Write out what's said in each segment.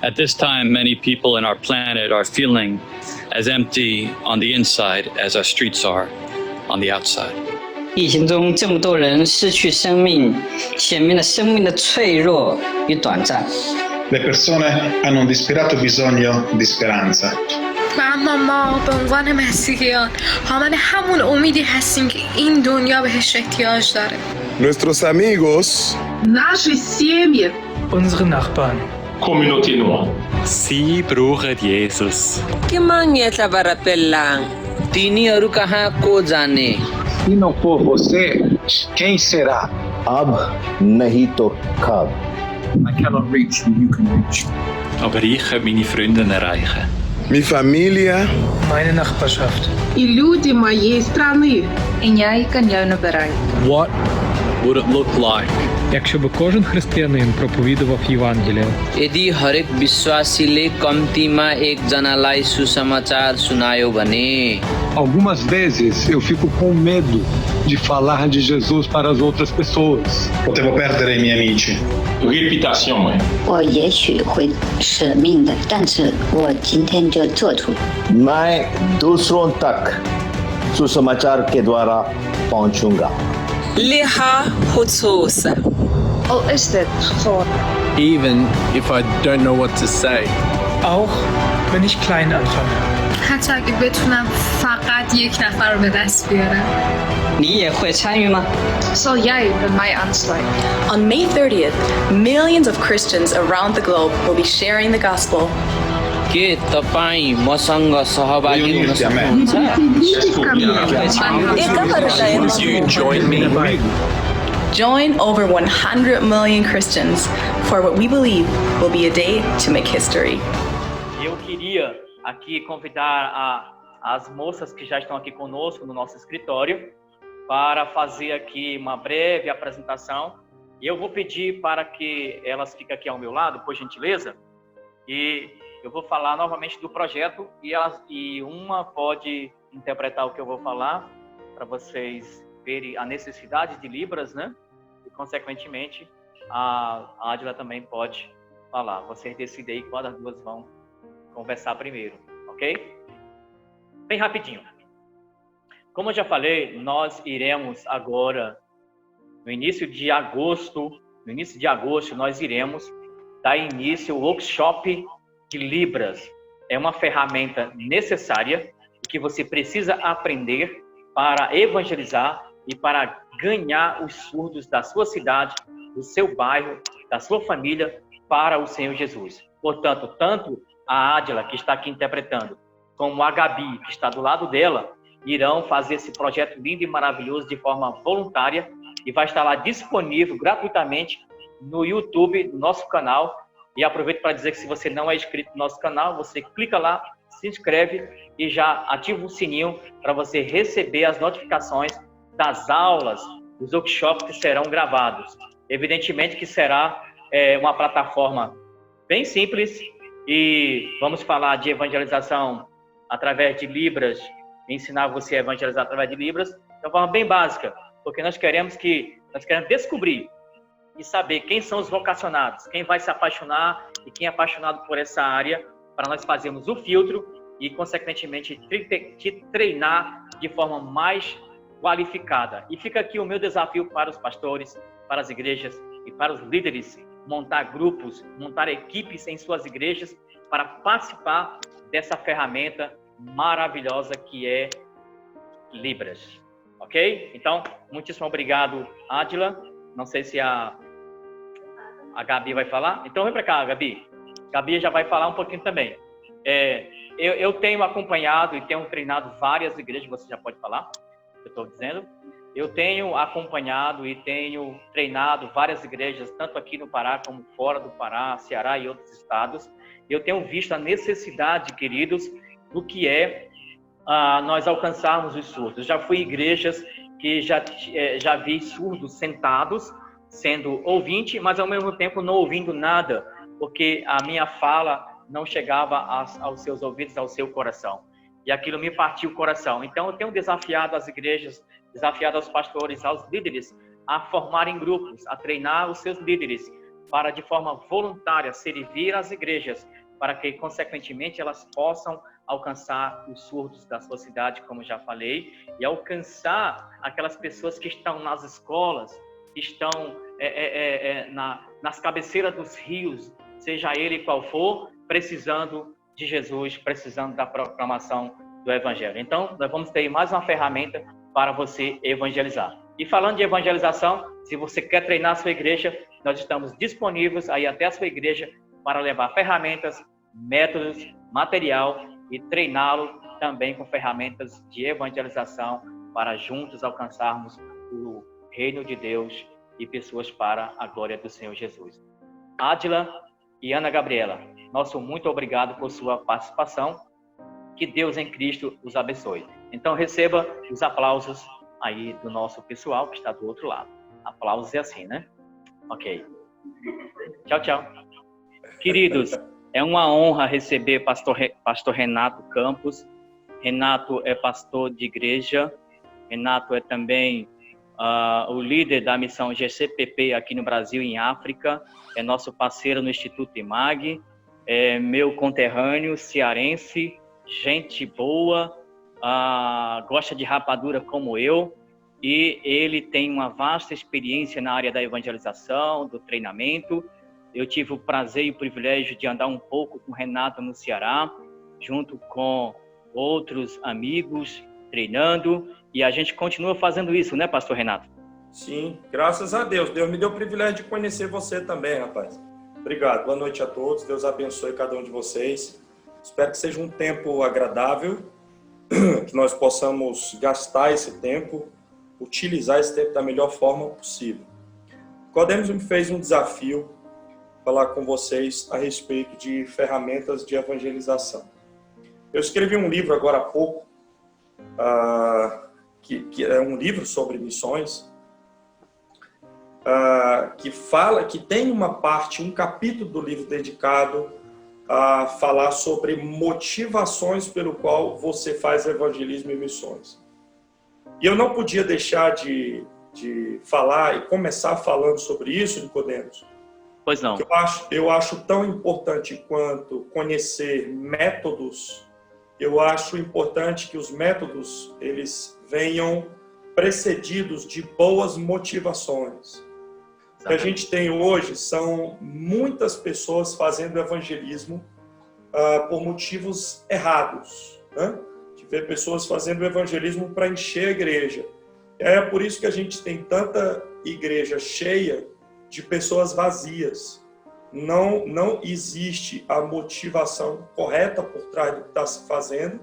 At this time, many people in our planet are feeling as empty on the inside as our streets are on the outside. 疫情中，这么多人失去生命，显明了生命的脆弱与短暂。Le persone hanno un disperato bisogno di speranza. و اما ما به عنوان مسیحیان حامل همون امیدی هستیم که این دنیا بهش احتیاج داره. Nuestros amigos. Наши семьи. Unsere Nachbarn. Communauté-noire. Sie brauchen Jesus. Que manhã varapellang. तिनीहरू कहाँ को जाने? Se não for você, quem será? अब नहीं तो कब. I cannot reach who you can reach. Aber ich kann meine Freunde erreichen. Mi familia. Meine Nachbarschaft. И люди моей страны. What would it look like? Якщо би кожен християнин проповідував Євангеліє. यदि हरेक विश्वासीले कम्तीमा एकजनालाई सुसमाचार सुनायो भने. Algumas vezes eu fico com medo de falar de Jesus para as outras pessoas. Potevo perdere i miei amici. Réputation. 我也许会舍命的，但是我今天就做出。मैं दूसरों तक सुसमाचार के द्वारा पहुंचूंगा. Liha Hutsus. Al is dit gewoon. Even if I don't know what to say. Auch wenn ich klein anfange. حتی اگه بتونم فقط یک نفر رو به دست بیارم. 你也会参与吗？ Zal jij bij mij aansluiten? On May 30th, millions of Christians around the globe will be sharing the gospel. के तपाईं मसँग सहभागी हुन सक्नुहुन्छ? You join me. Join over 100 million Christians for what we believe will be a day to make history. Eu queria aqui convidar as moças que já estão aqui conosco no nosso escritório para fazer aqui uma breve apresentação. E eu vou pedir para que elas fiquem aqui ao meu lado, por gentileza. E eu vou falar novamente do projeto e uma pode interpretar o que eu vou falar para vocês verem a necessidade de Libras, né? E, consequentemente, a Adila também pode falar. Vocês decidem aí qual das duas vão conversar primeiro, ok? Bem rapidinho. Como eu já falei, nós iremos agora, no início de agosto, nós iremos dar início ao workshop de Libras. É uma ferramenta necessária que você precisa aprender para evangelizar e para ganhar os surdos da sua cidade, do seu bairro, da sua família para o Senhor Jesus. Portanto, tanto a Adila, que está aqui interpretando, como a Gabi, que está do lado dela, irão fazer esse projeto lindo e maravilhoso de forma voluntária e vai estar lá disponível gratuitamente no YouTube, no nosso canal. E aproveito para dizer que se você não é inscrito no nosso canal, você clica lá, se inscreve e já ativa o sininho para você receber as notificações das aulas, dos workshops que serão gravados. Evidentemente que será uma plataforma bem simples e vamos falar de evangelização através de Libras, ensinar você a evangelizar através de Libras de uma forma bem básica, porque nós queremos descobrir e saber quem são os vocacionados, quem vai se apaixonar e quem é apaixonado por essa área, para nós fazermos o filtro e, consequentemente, te treinar de forma mais qualificada. E fica aqui o meu desafio para os pastores, para as igrejas e para os líderes, montar grupos, montar equipes em suas igrejas para participar dessa ferramenta maravilhosa que é Libras. Ok? Então, muitíssimo obrigado, Adila. Não sei se a Gabi vai falar. Então, vem para cá, Gabi. Gabi já vai falar um pouquinho também. Eu tenho acompanhado e tenho treinado várias igrejas, você já pode falar, eu estou dizendo. Eu tenho acompanhado e tenho treinado várias igrejas, tanto aqui no Pará como fora do Pará, Ceará e outros estados. Eu tenho visto a necessidade, queridos, do que é nós alcançarmos os surdos. Já fui em igrejas que já vi surdos sentados, sendo ouvinte, mas ao mesmo tempo não ouvindo nada, porque a minha fala não chegava aos seus ouvidos, ao seu coração. E aquilo me partiu o coração. Então eu tenho desafiado as igrejas, desafiado aos pastores, aos líderes, a formarem grupos, a treinar os seus líderes, para de forma voluntária servir as igrejas para que, consequentemente, elas possam alcançar os surdos da sua cidade, como já falei, e alcançar aquelas pessoas que estão nas escolas, que estão nas cabeceiras dos rios, seja ele qual for, precisando de Jesus, precisando da proclamação do Evangelho. Então, nós vamos ter mais uma ferramenta para você evangelizar. E falando de evangelização, se você quer treinar a sua igreja, nós estamos disponíveis aí até a sua igreja para levar ferramentas, métodos, material e treiná-lo também com ferramentas de evangelização para juntos alcançarmos o reino de Deus e pessoas para a glória do Senhor Jesus. Ádila e Ana Gabriela, nosso muito obrigado por sua participação. Que Deus em Cristo os abençoe. Então receba os aplausos aí do nosso pessoal que está do outro lado. Aplausos é assim, né? Ok. Tchau, tchau. Queridos, é uma honra receber pastor Renato Campos. Renato é pastor de igreja. Renato é também o líder da missão GCPP aqui no Brasil e em África. É nosso parceiro no Instituto IMAG. É meu conterrâneo cearense, gente boa, gosta de rapadura como eu, e ele tem uma vasta experiência na área da evangelização, do treinamento. Eu tive o prazer e o privilégio de andar um pouco com o Renato no Ceará, junto com outros amigos, treinando, e a gente continua fazendo isso, né, pastor Renato? Sim, graças a Deus. Deus me deu o privilégio de conhecer você também, rapaz. Obrigado, boa noite a todos, Deus abençoe cada um de vocês. Espero que seja um tempo agradável, que nós possamos gastar esse tempo, utilizar esse tempo da melhor forma possível. Codemos me fez um desafio falar com vocês a respeito de ferramentas de evangelização. Eu escrevi um livro agora há pouco, que é um livro sobre missões, que tem uma parte, um capítulo do livro dedicado a falar sobre motivações pelo qual você faz evangelismo e missões. E eu não podia deixar de falar e começar falando sobre isso, Nicodemos. Pois não. Eu acho tão importante quanto conhecer métodos. Eu acho importante que os métodos eles venham precedidos de boas motivações. O que a gente tem hoje são muitas pessoas fazendo evangelismo por motivos errados, né? De ver pessoas fazendo evangelismo para encher a igreja. É por isso que a gente tem tanta igreja cheia de pessoas vazias. Não existe a motivação correta por trás do que está se fazendo.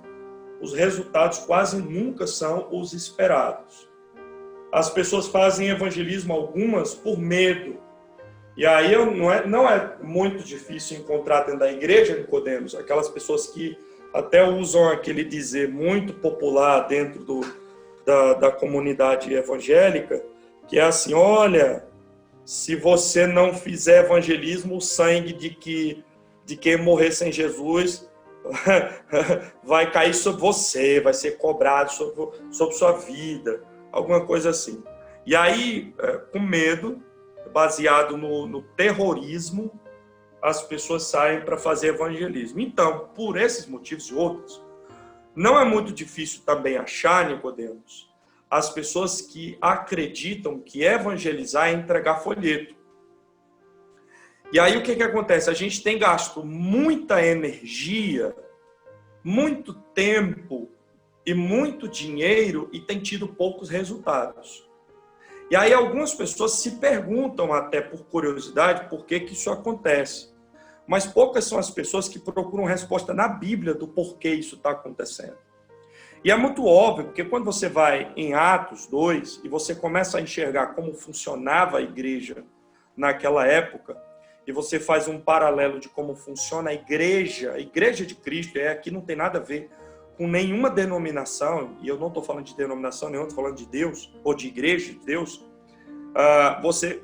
Os resultados quase nunca são os esperados. As pessoas fazem evangelismo, algumas, por medo. E aí não é muito difícil encontrar dentro da igreja, Nicodemos, aquelas pessoas que até usam aquele dizer muito popular dentro da comunidade evangélica, que é assim, olha, se você não fizer evangelismo, o sangue de quem morrer sem Jesus vai cair sobre você, vai ser cobrado sobre sua vida. Alguma coisa assim. E aí, com medo, baseado no terrorismo, as pessoas saem para fazer evangelismo. Então, por esses motivos e outros, não é muito difícil também achar, Nicodemos, as pessoas que acreditam que evangelizar é entregar folheto. E aí o que acontece? A gente tem gasto muita energia, muito tempo e muito dinheiro e tem tido poucos resultados. E aí algumas pessoas se perguntam, até por curiosidade, por que isso acontece. Mas poucas são as pessoas que procuram resposta na Bíblia do porquê isso está acontecendo. E é muito óbvio, porque quando você vai em Atos 2 e você começa a enxergar como funcionava a igreja naquela época, e você faz um paralelo de como funciona a igreja de Cristo, aqui não tem nada a ver com nenhuma denominação, e eu não estou falando de denominação nenhuma, estou falando de Deus, ou de igreja de Deus.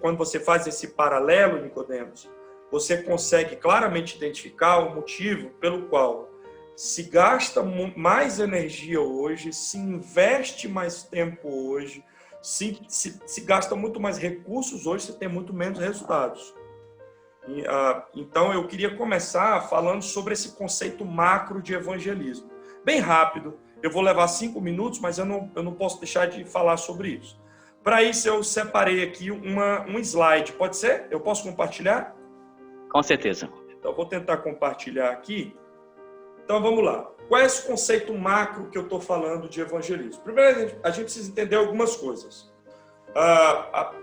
Quando você faz esse paralelo, Nicodemos, você consegue claramente identificar o motivo pelo qual se gasta mais energia hoje, se investe mais tempo hoje, se gasta muito mais recursos hoje, você tem muito menos resultados. Então, eu queria começar falando sobre esse conceito macro de evangelismo. Bem rápido, eu vou levar 5 minutos, mas eu não posso deixar de falar sobre isso. Para isso, eu separei aqui um slide. Pode ser? Eu posso compartilhar? Com certeza. Então, eu vou tentar compartilhar aqui. Então, vamos lá. Qual é esse conceito macro que eu estou falando de evangelismo? Primeiro, a gente precisa entender algumas coisas.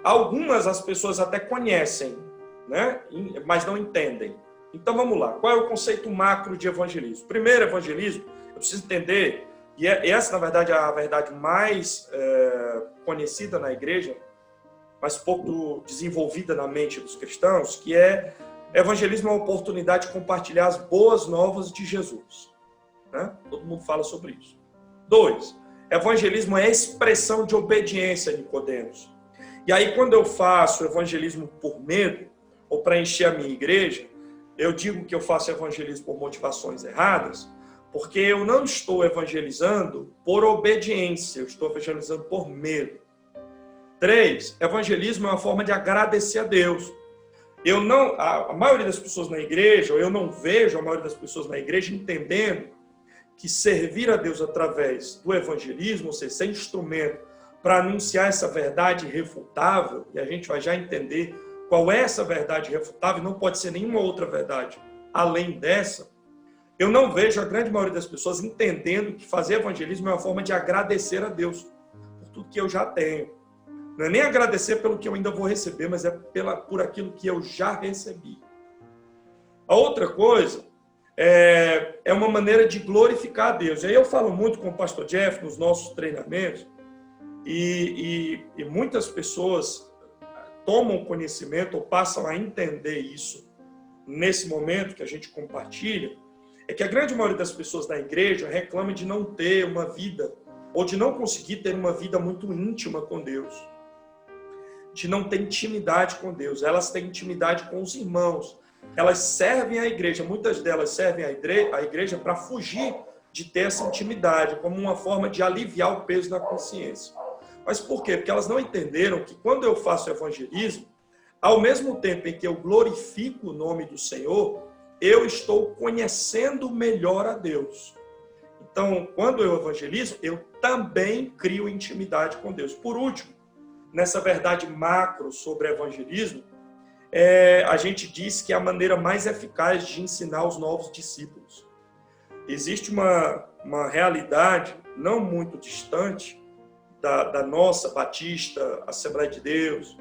Algumas as pessoas até conhecem, né? Mas não entendem. Então, vamos lá. Qual é o conceito macro de evangelismo? Primeiro, evangelismo, eu preciso entender, e essa, na verdade, é a verdade mais conhecida na igreja, mas pouco desenvolvida na mente dos cristãos, que evangelismo é uma oportunidade de compartilhar as boas novas de Jesus. Né? Todo mundo fala sobre isso. 2, evangelismo é a expressão de obediência, Nicodemos. E aí, quando eu faço evangelismo por medo, ou para encher a minha igreja, eu digo que eu faço evangelismo por motivações erradas, porque eu não estou evangelizando por obediência, eu estou evangelizando por medo. 3, evangelismo é uma forma de agradecer a Deus. A maioria das pessoas na igreja, ou eu não vejo a maioria das pessoas na igreja entendendo que servir a Deus através do evangelismo, ou seja, ser instrumento para anunciar essa verdade irrefutável, e a gente vai já entender qual é essa verdade irrefutável, não pode ser nenhuma outra verdade além dessa. Eu não vejo a grande maioria das pessoas entendendo que fazer evangelismo é uma forma de agradecer a Deus por tudo que eu já tenho. Não é nem agradecer pelo que eu ainda vou receber, mas é por aquilo que eu já recebi. A outra coisa é uma maneira de glorificar a Deus. E aí eu falo muito com o pastor Jeff nos nossos treinamentos, e muitas pessoas tomam conhecimento ou passam a entender isso nesse momento que a gente compartilha, é que a grande maioria das pessoas da igreja reclama de não ter uma vida, ou de não conseguir ter uma vida muito íntima com Deus, de não ter intimidade com Deus. Elas têm intimidade com os irmãos, elas servem à igreja, muitas delas servem à igreja para fugir de ter essa intimidade, como uma forma de aliviar o peso da consciência. Mas por quê? Porque elas não entenderam que quando eu faço evangelismo, ao mesmo tempo em que eu glorifico o nome do Senhor, eu estou conhecendo melhor a Deus. Então, quando eu evangelizo, eu também crio intimidade com Deus. Por último, nessa verdade macro sobre evangelismo, a gente diz que é a maneira mais eficaz de ensinar os novos discípulos. Existe uma realidade não muito distante da nossa Batista, Assembleia de Deus,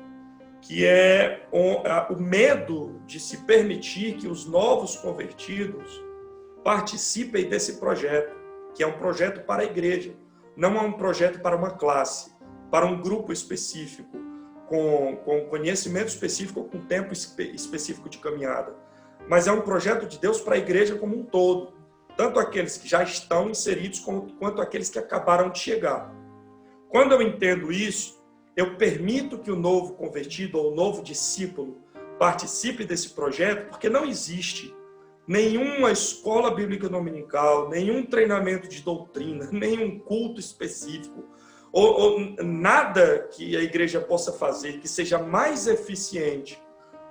que é o medo de se permitir que os novos convertidos participem desse projeto, que é um projeto para a igreja, não é um projeto para uma classe, para um grupo específico, com conhecimento específico, com tempo específico de caminhada, mas é um projeto de Deus para a igreja como um todo, tanto aqueles que já estão inseridos quanto aqueles que acabaram de chegar. Quando eu entendo isso, eu permito que o novo convertido ou o novo discípulo participe desse projeto, porque não existe nenhuma escola bíblica dominical, nenhum treinamento de doutrina, nenhum culto específico, ou nada que a igreja possa fazer que seja mais eficiente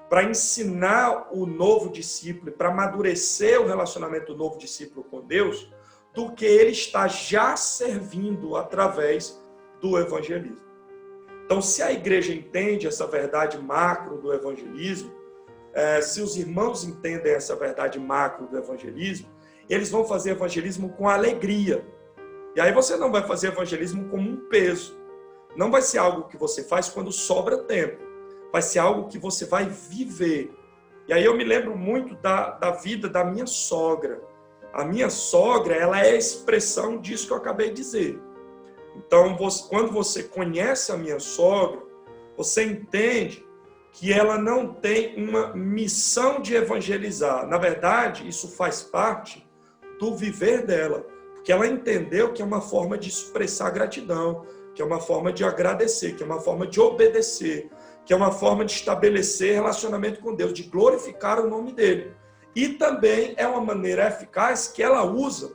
para ensinar o novo discípulo, para amadurecer o relacionamento do novo discípulo com Deus, do que ele está já servindo através do evangelismo. Então, se a igreja entende essa verdade macro do evangelismo, se os irmãos entendem essa verdade macro do evangelismo, eles vão fazer evangelismo com alegria. E aí você não vai fazer evangelismo como um peso. Não vai ser algo que você faz quando sobra tempo. Vai ser algo que você vai viver. E aí eu me lembro muito da vida da minha sogra. A minha sogra, ela é a expressão disso que eu acabei de dizer. Então, quando você conhece a minha sogra, você entende que ela não tem uma missão de evangelizar. Na verdade, isso faz parte do viver dela, porque ela entendeu que é uma forma de expressar gratidão, que é uma forma de agradecer, que é uma forma de obedecer, que é uma forma de estabelecer relacionamento com Deus, de glorificar o nome dele. E também é uma maneira eficaz que ela usa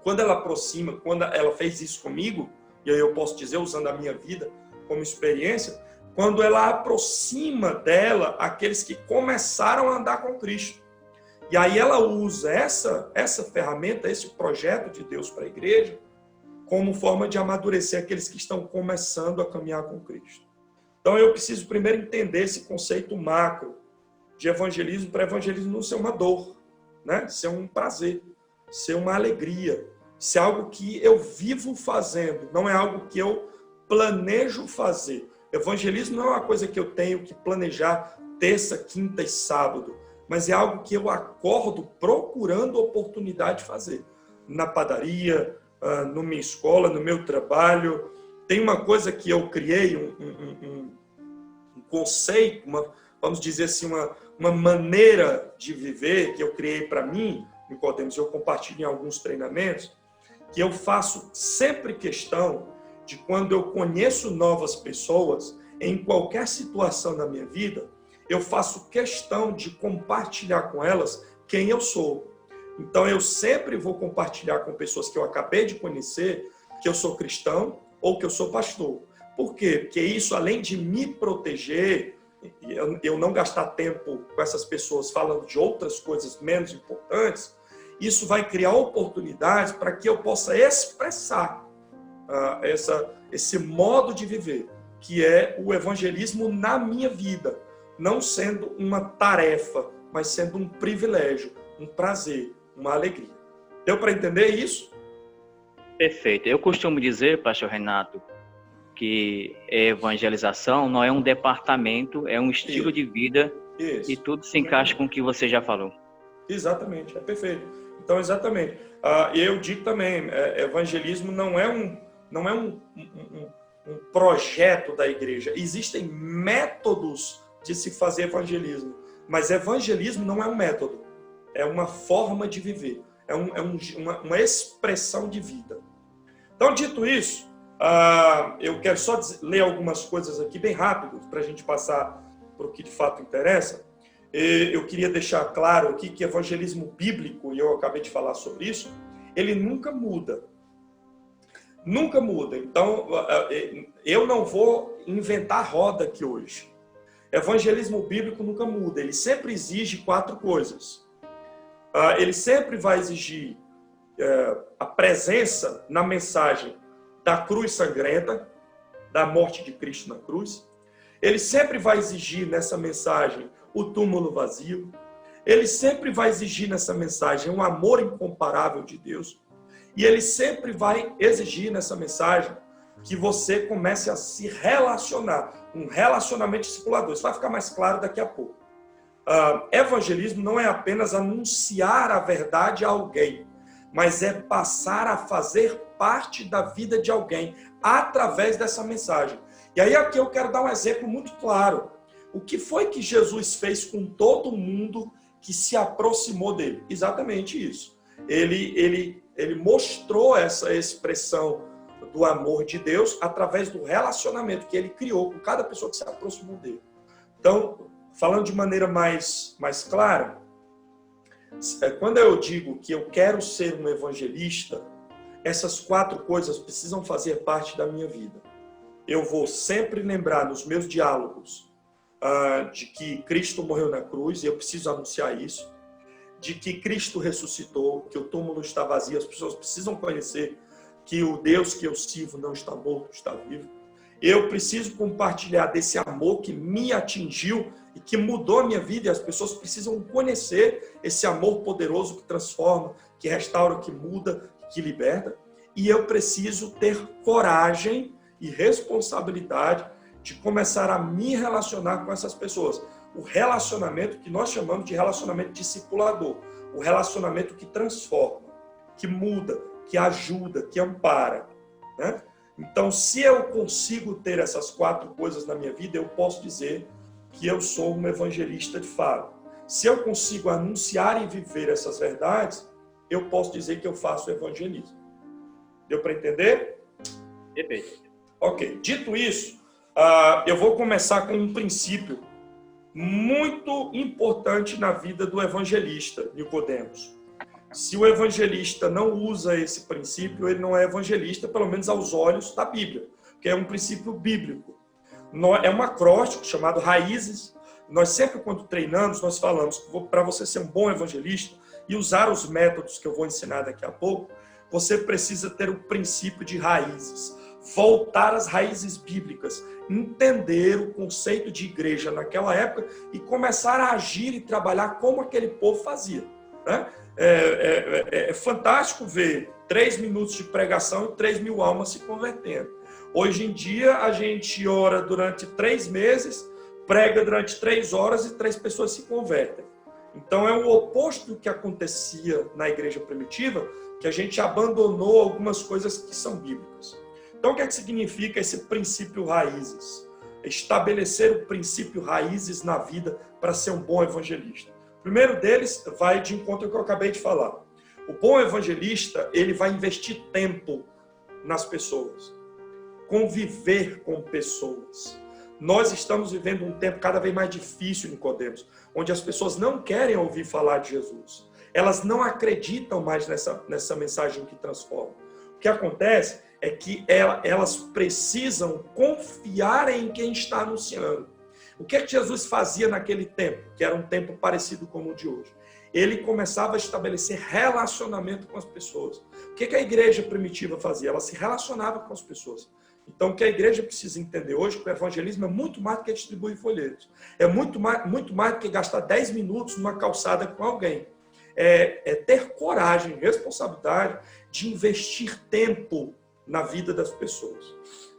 quando ela aproxima, quando ela fez isso comigo, e aí eu posso dizer, usando a minha vida como experiência, quando ela aproxima dela aqueles que começaram a andar com Cristo. E aí ela usa essa ferramenta, esse projeto de Deus para a igreja, como forma de amadurecer aqueles que estão começando a caminhar com Cristo. Então eu preciso primeiro entender esse conceito macro de evangelismo, para evangelismo não ser uma dor, né? Ser um prazer, ser uma alegria, ser algo que eu vivo fazendo, não é algo que eu planejo fazer. Evangelismo não é uma coisa que eu tenho que planejar terça, quinta e sábado, mas é algo que eu acordo procurando oportunidade de fazer. Na padaria, na minha escola, no meu trabalho. Tem uma coisa que eu criei, um conceito, vamos dizer assim, uma maneira de viver que eu criei para mim, Nicodemos, eu compartilho em alguns treinamentos, que eu faço sempre questão de quando eu conheço novas pessoas, em qualquer situação da minha vida, eu faço questão de compartilhar com elas quem eu sou. Então eu sempre vou compartilhar com pessoas que eu acabei de conhecer que eu sou cristão ou que eu sou pastor. Por quê? Porque isso, além de me proteger, eu não gastar tempo com essas pessoas falando de outras coisas menos importantes, isso vai criar oportunidades para que eu possa expressar esse modo de viver, que é o evangelismo na minha vida, não sendo uma tarefa, mas sendo um privilégio, um prazer, uma alegria. Deu para entender isso? Perfeito. Eu costumo dizer, pastor Renato, que evangelização não é um departamento, é um estilo de vida. Isso. E tudo se encaixa com o que você já falou. Exatamente, é perfeito. Então, exatamente. Eu digo também, evangelismo não é um projeto da igreja. Existem métodos de se fazer evangelismo, mas evangelismo não é um método, é uma forma de viver, é uma expressão de vida. Então, dito isso, eu quero só ler algumas coisas aqui bem rápido para a gente passar para o que de fato interessa. Eu queria deixar claro aqui que evangelismo bíblico, e eu acabei de falar sobre isso, ele nunca muda. Nunca muda. Então, eu não vou inventar roda aqui hoje. Evangelismo bíblico nunca muda. Ele sempre exige 4 coisas. Ele sempre vai exigir a presença na mensagem da cruz sangrenta, da morte de Cristo na cruz. Ele sempre vai exigir nessa mensagem o túmulo vazio. Ele sempre vai exigir nessa mensagem um amor incomparável de Deus. E ele sempre vai exigir nessa mensagem que você comece a se relacionar, um relacionamento discipulador. Isso vai ficar mais claro daqui a pouco. Evangelismo não é apenas anunciar a verdade a alguém, mas é passar a fazer parte da vida de alguém através dessa mensagem. E aí aqui eu quero dar um exemplo muito claro. O que foi que Jesus fez com todo mundo que se aproximou dele? Exatamente isso. Ele mostrou essa expressão do amor de Deus através do relacionamento que ele criou com cada pessoa que se aproximou dele. Então, falando de maneira mais clara, quando eu digo que eu quero ser um evangelista, essas 4 coisas precisam fazer parte da minha vida. Eu vou sempre lembrar nos meus diálogos de que Cristo morreu na cruz, e eu preciso anunciar isso, de que Cristo ressuscitou, que o túmulo está vazio, as pessoas precisam conhecer que o Deus que eu sirvo não está morto, está vivo. Eu preciso compartilhar desse amor que me atingiu e que mudou a minha vida, e as pessoas precisam conhecer esse amor poderoso que transforma, que restaura, que muda, que liberta. E eu preciso ter coragem e responsabilidade de começar a me relacionar com essas pessoas. O relacionamento que nós chamamos de relacionamento discipulador, o relacionamento que transforma, que muda, que ajuda, que ampara, né? Então, se eu consigo ter essas 4 coisas na minha vida, eu posso dizer que eu sou um evangelista de fato. Se eu consigo anunciar e viver essas verdades, eu posso dizer que eu faço evangelismo. Deu para entender? Perfeito. Ok. Dito isso, eu vou começar com um princípio muito importante na vida do evangelista, Nicodemos. Se o evangelista não usa esse princípio, ele não é evangelista, pelo menos aos olhos da Bíblia, que é um princípio bíblico. É um acróstico chamado Raízes. Nós sempre, quando treinamos, nós falamos que para você ser um bom evangelista e usar os métodos que eu vou ensinar daqui a pouco, você precisa ter o princípio de raízes. Voltar às raízes bíblicas, entender o conceito de igreja naquela época e começar a agir e trabalhar como aquele povo fazia, né? É fantástico ver 3 minutos de pregação e 3.000 almas se convertendo. Hoje em dia, a gente ora durante 3 meses, prega durante 3 horas e 3 pessoas se convertem. Então, é o oposto do que acontecia na igreja primitiva, que a gente abandonou algumas coisas que são bíblicas. Então, o que é que significa esse princípio raízes? Estabelecer o princípio raízes na vida para ser um bom evangelista. O primeiro deles vai de encontro ao que eu acabei de falar. O bom evangelista, ele vai investir tempo nas pessoas. Conviver com pessoas. Nós estamos vivendo um tempo cada vez mais difícil, Nicodemos, onde as pessoas não querem ouvir falar de Jesus. Elas não acreditam mais nessa mensagem que transforma. O que acontece é que elas precisam confiar em quem está anunciando. O que é que Jesus fazia naquele tempo, que era um tempo parecido com o de hoje? Ele começava a estabelecer relacionamento com as pessoas. O que é que a igreja primitiva fazia? Ela se relacionava com as pessoas. Então, o que a igreja precisa entender hoje é que o evangelismo é muito mais do que distribuir folhetos. É muito mais do que gastar 10 minutos numa calçada com alguém. É ter coragem, responsabilidade de investir tempo na vida das pessoas.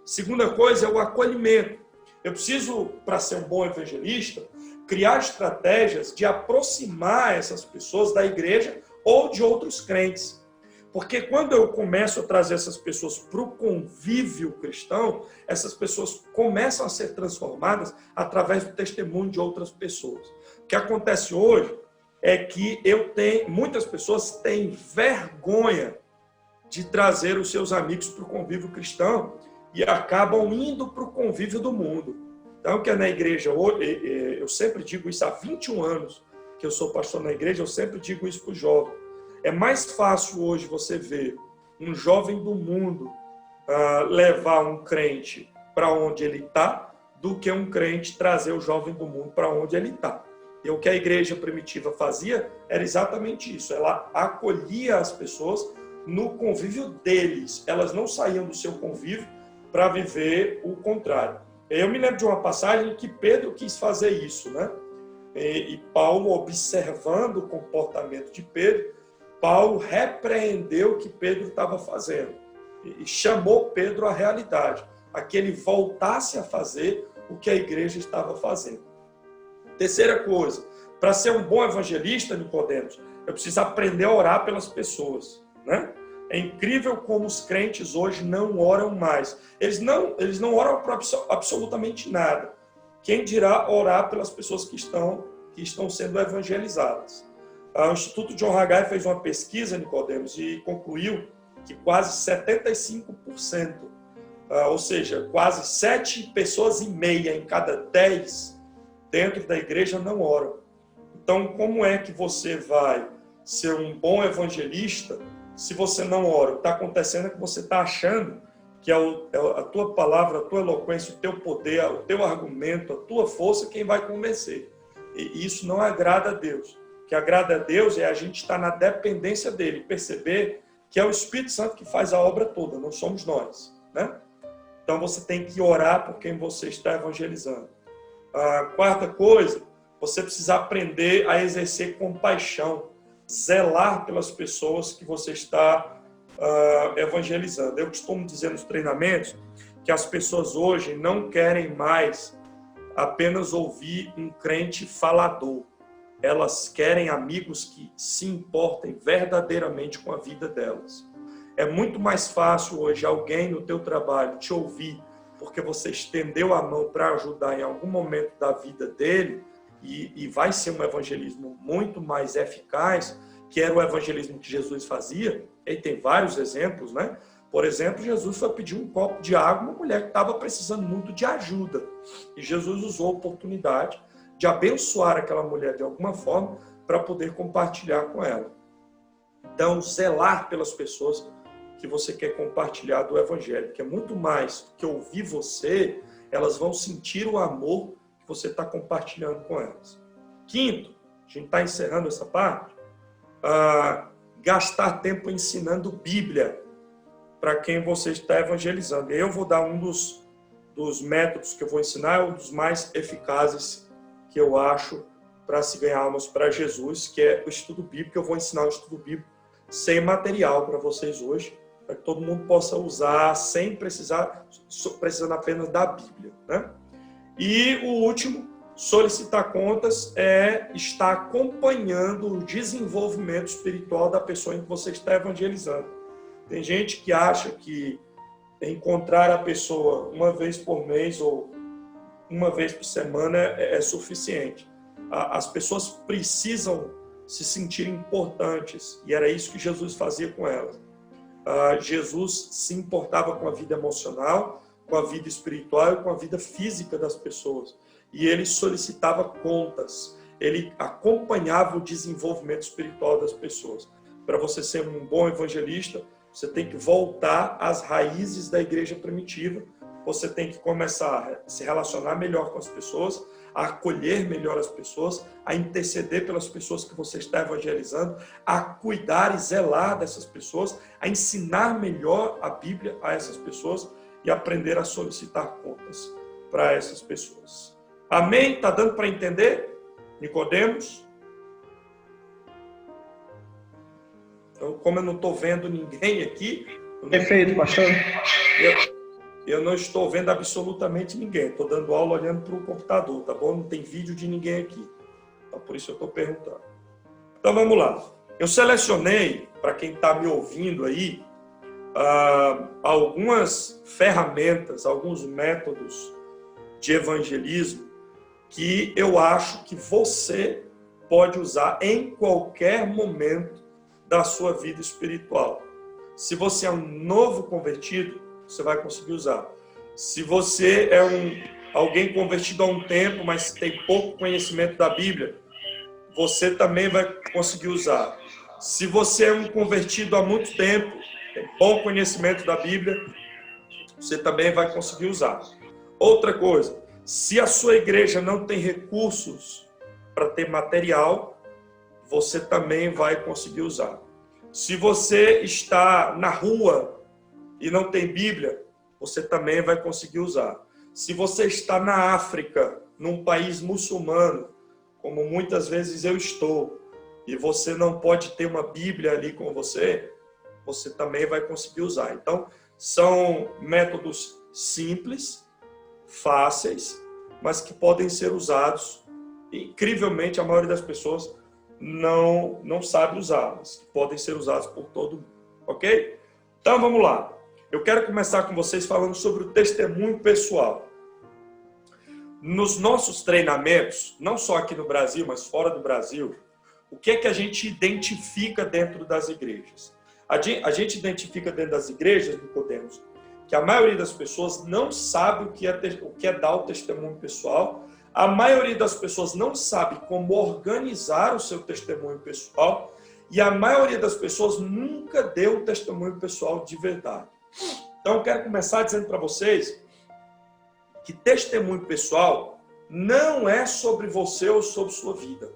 Segunda coisa é o acolhimento. Eu preciso, para ser um bom evangelista, criar estratégias de aproximar essas pessoas da igreja ou de outros crentes. Porque quando eu começo a trazer essas pessoas para o convívio cristão, essas pessoas começam a ser transformadas através do testemunho de outras pessoas. O que acontece hoje é que muitas pessoas têm vergonha de trazer os seus amigos para o convívio cristão e acabam indo para o convívio do mundo. Então, que é na igreja, eu sempre digo isso há 21 anos que eu sou pastor na igreja, eu sempre digo isso para o jovem. É mais fácil hoje você ver um jovem do mundo levar um crente para onde ele está do que um crente trazer o jovem do mundo para onde ele está. E o que a igreja primitiva fazia era exatamente isso. Ela acolhia as pessoas no convívio deles. Elas não saíam do seu convívio para viver o contrário. Eu me lembro de uma passagem que Pedro quis fazer isso, né? E Paulo, observando o comportamento de Pedro, Paulo repreendeu o que Pedro estava fazendo e chamou Pedro à realidade, a que ele voltasse a fazer o que a igreja estava fazendo. Terceira coisa, para ser um bom evangelista, Nicodemos, eu preciso aprender a orar pelas pessoas, né? É incrível como os crentes hoje não oram mais. Eles não oram para absolutamente nada. Quem dirá orar pelas pessoas que estão sendo evangelizadas? O Instituto John Haggai fez uma pesquisa, Nicodemos, e concluiu que quase 75%, ou seja, quase 7 pessoas e meia em cada 10 dentro da igreja não oram. Então, como é que você vai ser um bom evangelista se você não ora? O que está acontecendo é que você está achando que é a tua palavra, a tua eloquência, o teu poder, o teu argumento, a tua força quem vai convencer. E isso não agrada a Deus. O que agrada a Deus é a gente estar na dependência dele, perceber que é o Espírito Santo que faz a obra toda, não somos nós, né? Então você tem que orar por quem você está evangelizando. A quarta coisa, você precisa aprender a exercer compaixão, zelar pelas pessoas que você está evangelizando. Eu costumo dizer nos treinamentos que as pessoas hoje não querem mais apenas ouvir um crente falador. Elas querem amigos que se importem verdadeiramente com a vida delas. É muito mais fácil hoje alguém no teu trabalho te ouvir porque você estendeu a mão para ajudar em algum momento da vida dele e vai ser um evangelismo muito mais eficaz, que era o evangelismo que Jesus fazia. E tem vários exemplos, né? Por exemplo, Jesus foi pedir um copo de água a uma mulher que estava precisando muito de ajuda. E Jesus usou a oportunidade de abençoar aquela mulher de alguma forma para poder compartilhar com ela. Então, zelar pelas pessoas que você quer compartilhar do evangelho, que é muito mais do que ouvir você, elas vão sentir o amor que você está compartilhando com elas. Quinto, a gente está encerrando essa parte, gastar tempo ensinando Bíblia para quem você está evangelizando. Eu vou dar um dos métodos que eu vou ensinar, é um dos mais eficazes que eu acho para se ganhar almas para Jesus, que é o estudo bíblico. Eu vou ensinar o estudo bíblico sem material para vocês hoje, para que todo mundo possa usar sem precisando apenas da Bíblia, né? E o último, solicitar contas, é estar acompanhando o desenvolvimento espiritual da pessoa em que você está evangelizando. Tem gente que acha que encontrar a pessoa uma vez por mês ou uma vez por semana é suficiente. As pessoas precisam se sentir importantes, e era isso que Jesus fazia com elas. Jesus se importava com a vida emocional, com a vida espiritual e com a vida física das pessoas. E ele solicitava contas, ele acompanhava o desenvolvimento espiritual das pessoas. Para você ser um bom evangelista, você tem que voltar às raízes da igreja primitiva, você tem que começar a se relacionar melhor com as pessoas, a acolher melhor as pessoas, a interceder pelas pessoas que você está evangelizando, a cuidar e zelar dessas pessoas, a ensinar melhor a Bíblia a essas pessoas e aprender a solicitar contas para essas pessoas. Amém? Está dando para entender? Nicodemos? Então, como eu não estou vendo ninguém aqui... Perfeito, pastor. Eu não estou vendo absolutamente ninguém. Estou dando aula olhando para o computador, tá bom? Não tem vídeo de ninguém aqui. Então, por isso eu estou perguntando. Então, vamos lá. Eu selecionei, para quem está me ouvindo aí, algumas ferramentas, alguns métodos de evangelismo que eu acho que você pode usar em qualquer momento da sua vida espiritual. Se você é um novo convertido, você vai conseguir usar. Se você é alguém convertido há um tempo, mas tem pouco conhecimento da Bíblia, você também vai conseguir usar. Se você é um convertido há muito tempo, tem bom conhecimento da Bíblia, você também vai conseguir usar. Outra coisa, se a sua igreja não tem recursos para ter material, você também vai conseguir usar. Se você está na rua e não tem Bíblia, você também vai conseguir usar. Se você está na África, num país muçulmano, como muitas vezes eu estou, e você não pode ter uma Bíblia ali com você, você também vai conseguir usar. Então, são métodos simples, fáceis, mas que podem ser usados. Incrivelmente, a maioria das pessoas não sabe usá-los, que podem ser usados por todo mundo, ok? Então, vamos lá. Eu quero começar com vocês falando sobre o testemunho pessoal. Nos nossos treinamentos, não só aqui no Brasil, mas fora do Brasil, o que é que a gente identifica dentro das igrejas? A gente identifica dentro das igrejas, Nicodemos, que a maioria das pessoas não sabe o que é dar o testemunho pessoal. A maioria das pessoas não sabe como organizar o seu testemunho pessoal. E a maioria das pessoas nunca deu um testemunho pessoal de verdade. Então, eu quero começar dizendo para vocês que testemunho pessoal não é sobre você ou sobre sua vida.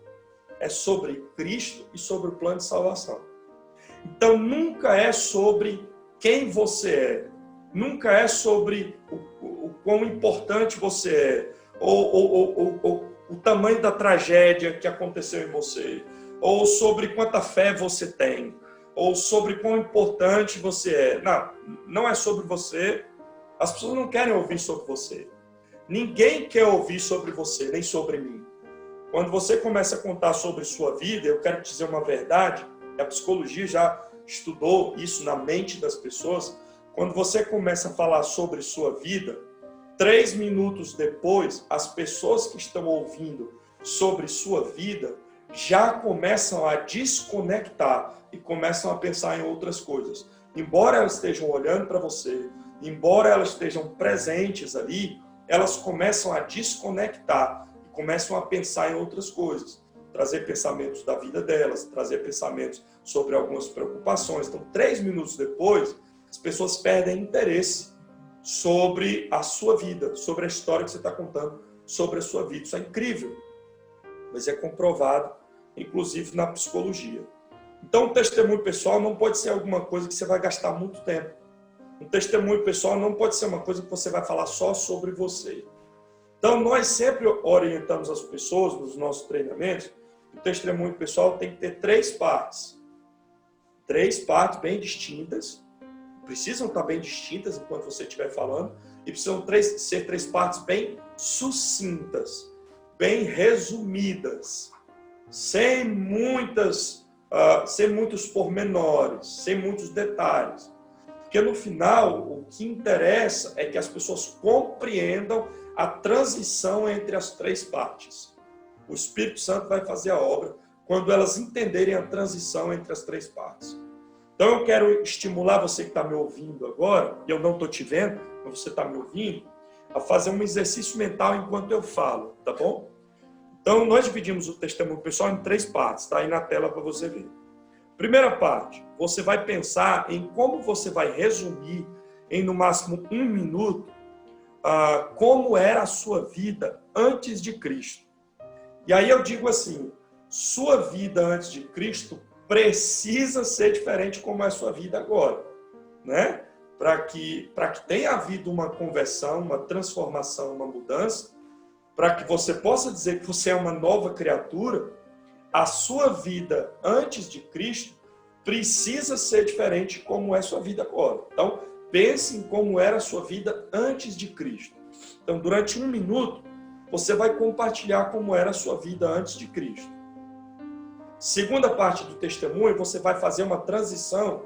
É sobre Cristo e sobre o plano de salvação. Então, nunca é sobre quem você é. Nunca é sobre o quão importante você é. Ou o tamanho da tragédia que aconteceu em você. Ou sobre quanta fé você tem. Ou sobre quão importante você é. Não é sobre você. As pessoas não querem ouvir sobre você. Ninguém quer ouvir sobre você, nem sobre mim. Quando você começa a contar sobre sua vida, eu quero te dizer uma verdade, a psicologia já estudou isso na mente das pessoas. Quando você começa a falar sobre sua vida, 3 minutos depois, as pessoas que estão ouvindo sobre sua vida já começam a desconectar e começam a pensar em outras coisas. Embora elas estejam olhando para você, embora elas estejam presentes ali, elas começam a desconectar e começam a pensar em outras coisas. Trazer pensamentos da vida delas, trazer pensamentos sobre algumas preocupações. Então, 3 minutos depois, as pessoas perdem interesse sobre a sua vida, sobre a história que você está contando sobre a sua vida. Isso é incrível, mas é comprovado, inclusive na psicologia. Então, o testemunho pessoal não pode ser alguma coisa que você vai gastar muito tempo. Um testemunho pessoal não pode ser uma coisa que você vai falar só sobre você. Então, nós sempre orientamos as pessoas nos nossos treinamentos. O testemunho pessoal tem que ter 3 partes. 3 partes bem distintas. Precisam estar bem distintas enquanto você estiver falando. E precisam ser 3 partes bem sucintas, bem resumidas, sem muitos pormenores, sem muitos detalhes. Porque no final, o que interessa é que as pessoas compreendam a transição entre as 3 partes. O Espírito Santo vai fazer a obra quando elas entenderem a transição entre as 3 partes. Então eu quero estimular você que está me ouvindo agora, e eu não estou te vendo, mas você está me ouvindo, a fazer um exercício mental enquanto eu falo, tá bom? Então nós dividimos o testemunho pessoal em 3 partes, tá aí na tela para você ver. Primeira parte, você vai pensar em como você vai resumir em no máximo 1 minuto como era a sua vida antes de Cristo. E aí eu digo assim, sua vida antes de Cristo precisa ser diferente como é a sua vida agora, né? Para que tenha havido uma conversão, uma transformação, uma mudança, para que você possa dizer que você é uma nova criatura, a sua vida antes de Cristo precisa ser diferente como é a sua vida agora. Então, pense em como era a sua vida antes de Cristo. Então, durante 1 minuto, você vai compartilhar como era a sua vida antes de Cristo. Segunda parte do testemunho, você vai fazer uma transição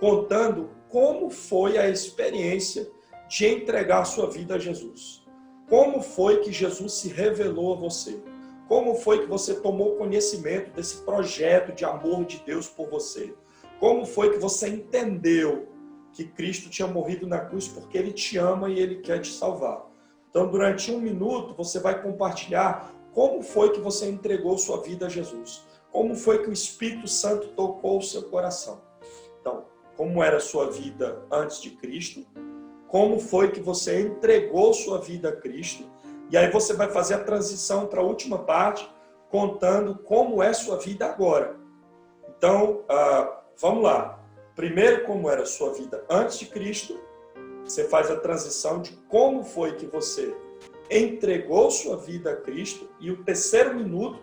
contando como foi a experiência de entregar a sua vida a Jesus. Como foi que Jesus se revelou a você? Como foi que você tomou conhecimento desse projeto de amor de Deus por você? Como foi que você entendeu que Cristo tinha morrido na cruz porque Ele te ama e Ele quer te salvar? Então, durante 1 minuto, você vai compartilhar como foi que você entregou sua vida a Jesus. Como foi que o Espírito Santo tocou o seu coração. Então, como era a sua vida antes de Cristo? Como foi que você entregou sua vida a Cristo? E aí você vai fazer a transição para a última parte, contando como é sua vida agora. Então, vamos lá. Primeiro, como era a sua vida antes de Cristo. Você faz a transição de como foi que você entregou sua vida a Cristo. E o terceiro minuto,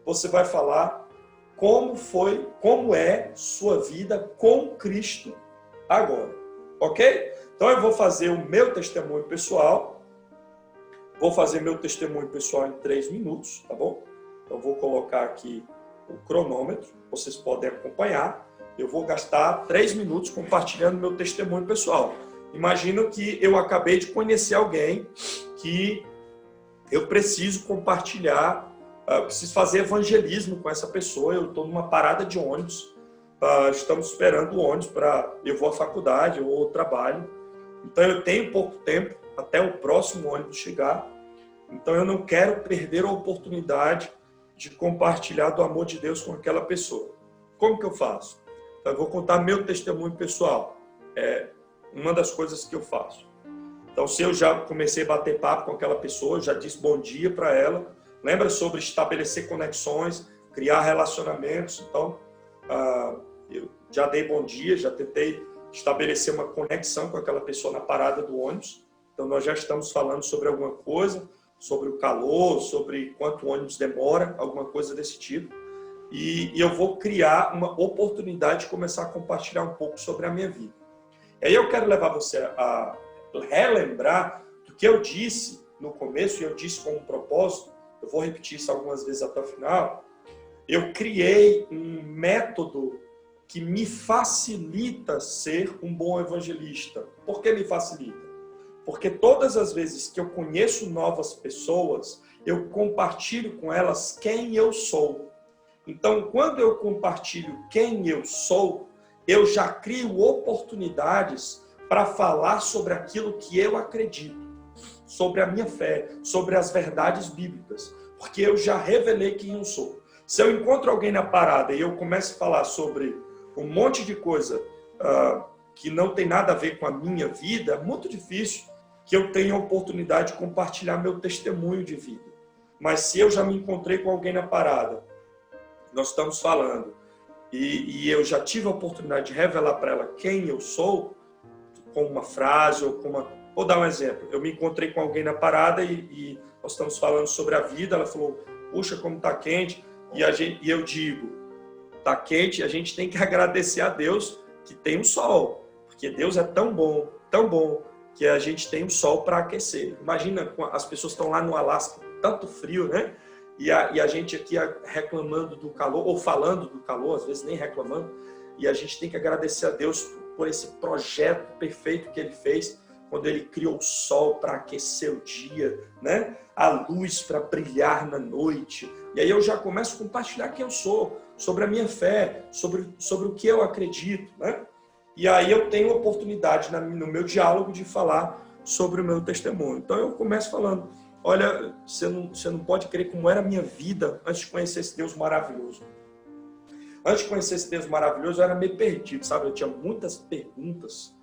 você vai falar como é sua vida com Cristo agora. Ok? Então, eu vou fazer o meu testemunho pessoal. Vou fazer meu testemunho pessoal em 3 minutos, tá bom? Então, vou colocar aqui o cronômetro, vocês podem acompanhar. Eu vou gastar 3 minutos compartilhando meu testemunho pessoal. Imagino que eu acabei de conhecer alguém que eu preciso compartilhar, preciso fazer evangelismo com essa pessoa. Eu estou numa parada de ônibus, estamos esperando o ônibus eu vou à faculdade ou ao trabalho. Então, eu tenho pouco tempo até o próximo ônibus chegar. Então, eu não quero perder a oportunidade de compartilhar do amor de Deus com aquela pessoa. Como que eu faço? Então, eu vou contar meu testemunho pessoal. É uma das coisas que eu faço. Então, se eu já comecei a bater papo com aquela pessoa, eu já disse bom dia para ela. Lembra sobre estabelecer conexões, criar relacionamentos. Então, eu já dei bom dia, já tentei estabelecer uma conexão com aquela pessoa na parada do ônibus. Então, nós já estamos falando sobre alguma coisa, sobre o calor, sobre quanto o ônibus demora, alguma coisa desse tipo. E eu vou criar uma oportunidade de começar a compartilhar um pouco sobre a minha vida. E aí eu quero levar você a relembrar do que eu disse no começo, e eu disse com um propósito, eu vou repetir isso algumas vezes até o final. Eu criei um método que me facilita ser um bom evangelista. Por que me facilita? Porque todas as vezes que eu conheço novas pessoas, eu compartilho com elas quem eu sou. Então, quando eu compartilho quem eu sou, eu já crio oportunidades para falar sobre aquilo que eu acredito, sobre a minha fé, sobre as verdades bíblicas, porque eu já revelei quem eu sou. Se eu encontro alguém na parada e eu começo a falar sobre um monte de coisa que não tem nada a ver com a minha vida, é muito difícil que eu tenha a oportunidade de compartilhar meu testemunho de vida. Mas se eu já me encontrei com alguém na parada, nós estamos falando, e eu já tive a oportunidade de revelar para ela quem eu sou, com uma frase ou com uma... Vou dar um exemplo. Eu me encontrei com alguém na parada e nós estamos falando sobre a vida. Ela falou, puxa, como está quente. E eu digo, está quente, a gente tem que agradecer a Deus que tem o sol. Porque Deus é tão bom, que a gente tem o sol para aquecer. Imagina, as pessoas estão lá no Alasca, tanto frio, né? E a gente aqui reclamando do calor, ou falando do calor, às vezes nem reclamando. E a gente tem que agradecer a Deus por esse projeto perfeito que Ele fez, quando Ele criou o sol para aquecer o dia, né? A luz para brilhar na noite. E aí eu já começo a compartilhar quem eu sou, sobre a minha fé, sobre o que eu acredito, né? E aí eu tenho a oportunidade no meu diálogo de falar sobre o meu testemunho. Então eu começo falando, olha, você não pode crer como era a minha vida antes de conhecer esse Deus maravilhoso. Antes de conhecer esse Deus maravilhoso, eu era meio perdido, sabe? Eu tinha muitas perguntas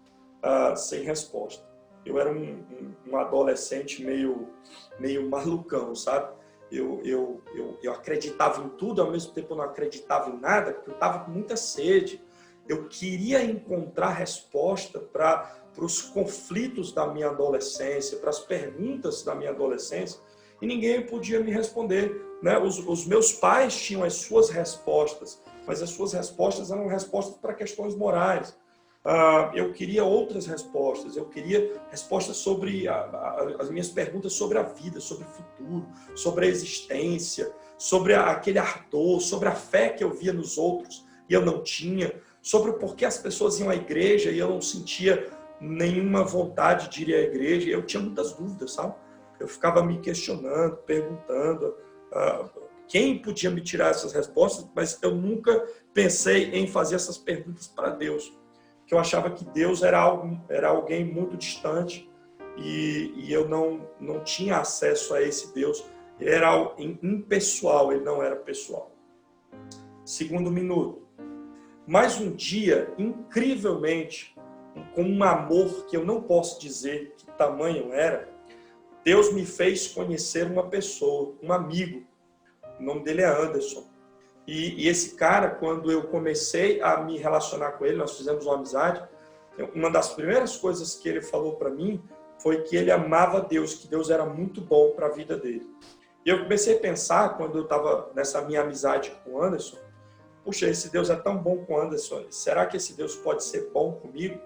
sem resposta. Eu era um adolescente meio malucão, sabe? Eu acreditava em tudo, ao mesmo tempo eu não acreditava em nada, porque eu estava com muita sede. Eu queria encontrar resposta para os conflitos da minha adolescência, para as perguntas da minha adolescência, e ninguém podia me responder, né? Os meus pais tinham as suas respostas, mas as suas respostas eram respostas para questões morais. Eu queria outras respostas, eu queria respostas sobre as minhas perguntas sobre a vida, sobre o futuro, sobre a existência, sobre aquele ardor, sobre a fé que eu via nos outros e eu não tinha, sobre o porquê as pessoas iam à igreja e eu não sentia nenhuma vontade de ir à igreja. Eu tinha muitas dúvidas, sabe? Eu ficava me questionando, perguntando quem podia me tirar essas respostas, mas eu nunca pensei em fazer essas perguntas para Deus, que eu achava que Deus era alguém muito distante e eu não tinha acesso a esse Deus. Ele era impessoal, ele não era pessoal. Segundo minuto. Mas um dia, incrivelmente, com um amor que eu não posso dizer que tamanho era, Deus me fez conhecer uma pessoa, um amigo. O nome dele é Anderson. E esse cara, quando eu comecei a me relacionar com ele, nós fizemos uma amizade, uma das primeiras coisas que ele falou para mim foi que ele amava Deus, que Deus era muito bom para a vida dele. E eu comecei a pensar, quando eu estava nessa minha amizade com o Anderson, puxa, esse Deus é tão bom com o Anderson, será que esse Deus pode ser bom comigo?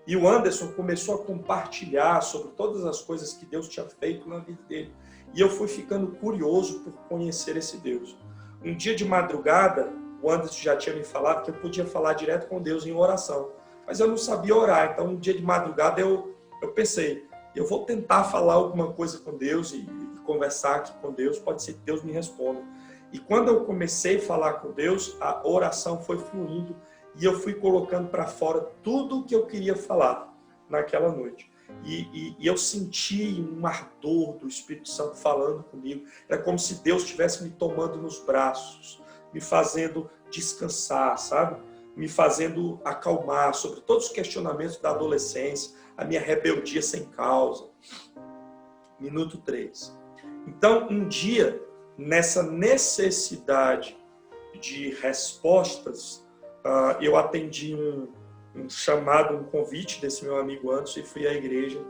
E o Anderson começou a compartilhar sobre todas as coisas que Deus tinha feito na vida dele. E eu fui ficando curioso por conhecer esse Deus. Um dia de madrugada, o Anderson já tinha me falado que eu podia falar direto com Deus em oração. Mas eu não sabia orar, então um dia de madrugada eu pensei, eu vou tentar falar alguma coisa com Deus e conversar aqui com Deus, pode ser que Deus me responda. E quando eu comecei a falar com Deus, a oração foi fluindo e eu fui colocando para fora tudo o que eu queria falar naquela noite. E eu senti um ardor do Espírito Santo falando comigo. Era como se Deus estivesse me tomando nos braços, me fazendo descansar, sabe? Me fazendo acalmar sobre todos os questionamentos da adolescência, a minha rebeldia sem causa. Minuto 3. Então, um dia, nessa necessidade de respostas, eu atendi um chamado, um convite desse meu amigo Anderson e fui à igreja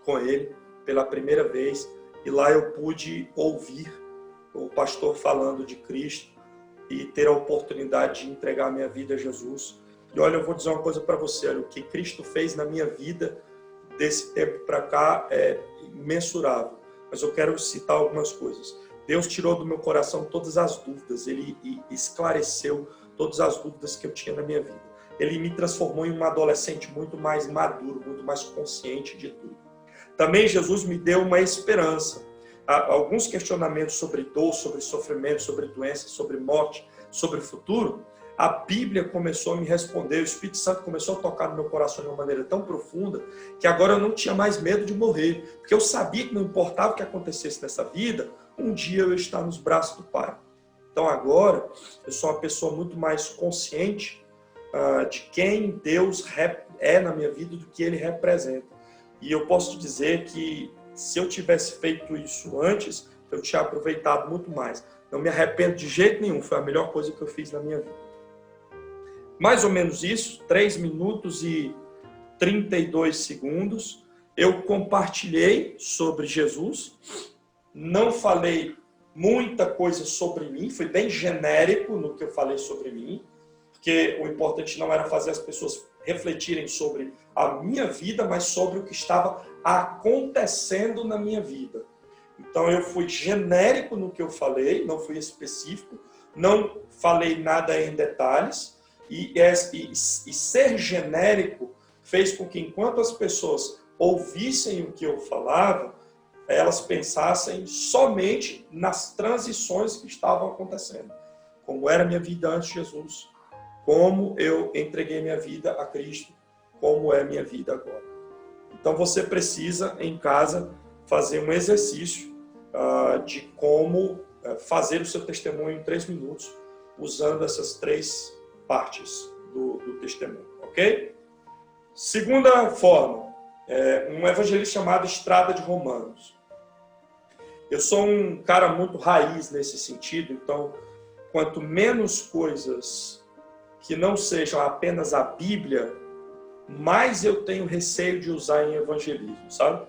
com ele pela primeira vez. E lá eu pude ouvir o pastor falando de Cristo e ter a oportunidade de entregar a minha vida a Jesus. E olha, eu vou dizer uma coisa para você, olha, o que Cristo fez na minha vida desse tempo para cá é imensurável. Mas eu quero citar algumas coisas. Deus tirou do meu coração todas as dúvidas, Ele esclareceu todas as dúvidas que eu tinha na minha vida. Ele me transformou em um adolescente muito mais maduro, muito mais consciente de tudo. Também Jesus me deu uma esperança. Alguns questionamentos sobre dor, sobre sofrimento, sobre doença, sobre morte, sobre futuro, a Bíblia começou a me responder, o Espírito Santo começou a tocar no meu coração de uma maneira tão profunda que agora eu não tinha mais medo de morrer, porque eu sabia que não importava o que acontecesse nessa vida, um dia eu ia estar nos braços do Pai. Então agora eu sou uma pessoa muito mais consciente de quem Deus é na minha vida, do que Ele representa. E eu posso te dizer que se eu tivesse feito isso antes, eu tinha aproveitado muito mais. Não me arrependo de jeito nenhum, foi a melhor coisa que eu fiz na minha vida. Mais ou menos isso, 3 minutos e 32 segundos, eu compartilhei sobre Jesus, não falei muita coisa sobre mim, fui bem genérico no que eu falei sobre mim, porque o importante não era fazer as pessoas refletirem sobre a minha vida, mas sobre o que estava acontecendo na minha vida. Então eu fui genérico no que eu falei, não fui específico, não falei nada em detalhes, e ser genérico fez com que enquanto as pessoas ouvissem o que eu falava, elas pensassem somente nas transições que estavam acontecendo. Como era a minha vida antes de Jesus, como eu entreguei minha vida a Cristo, como é a minha vida agora. Então você precisa, em casa, fazer um exercício de como fazer o seu testemunho em 3 minutos, usando essas 3 partes do testemunho, ok? Segunda forma, um evangelista chamado Estrada de Romanos. Eu sou um cara muito raiz nesse sentido, então, quanto menos coisas que não sejam apenas a Bíblia, mais eu tenho receio de usar em evangelismo, sabe?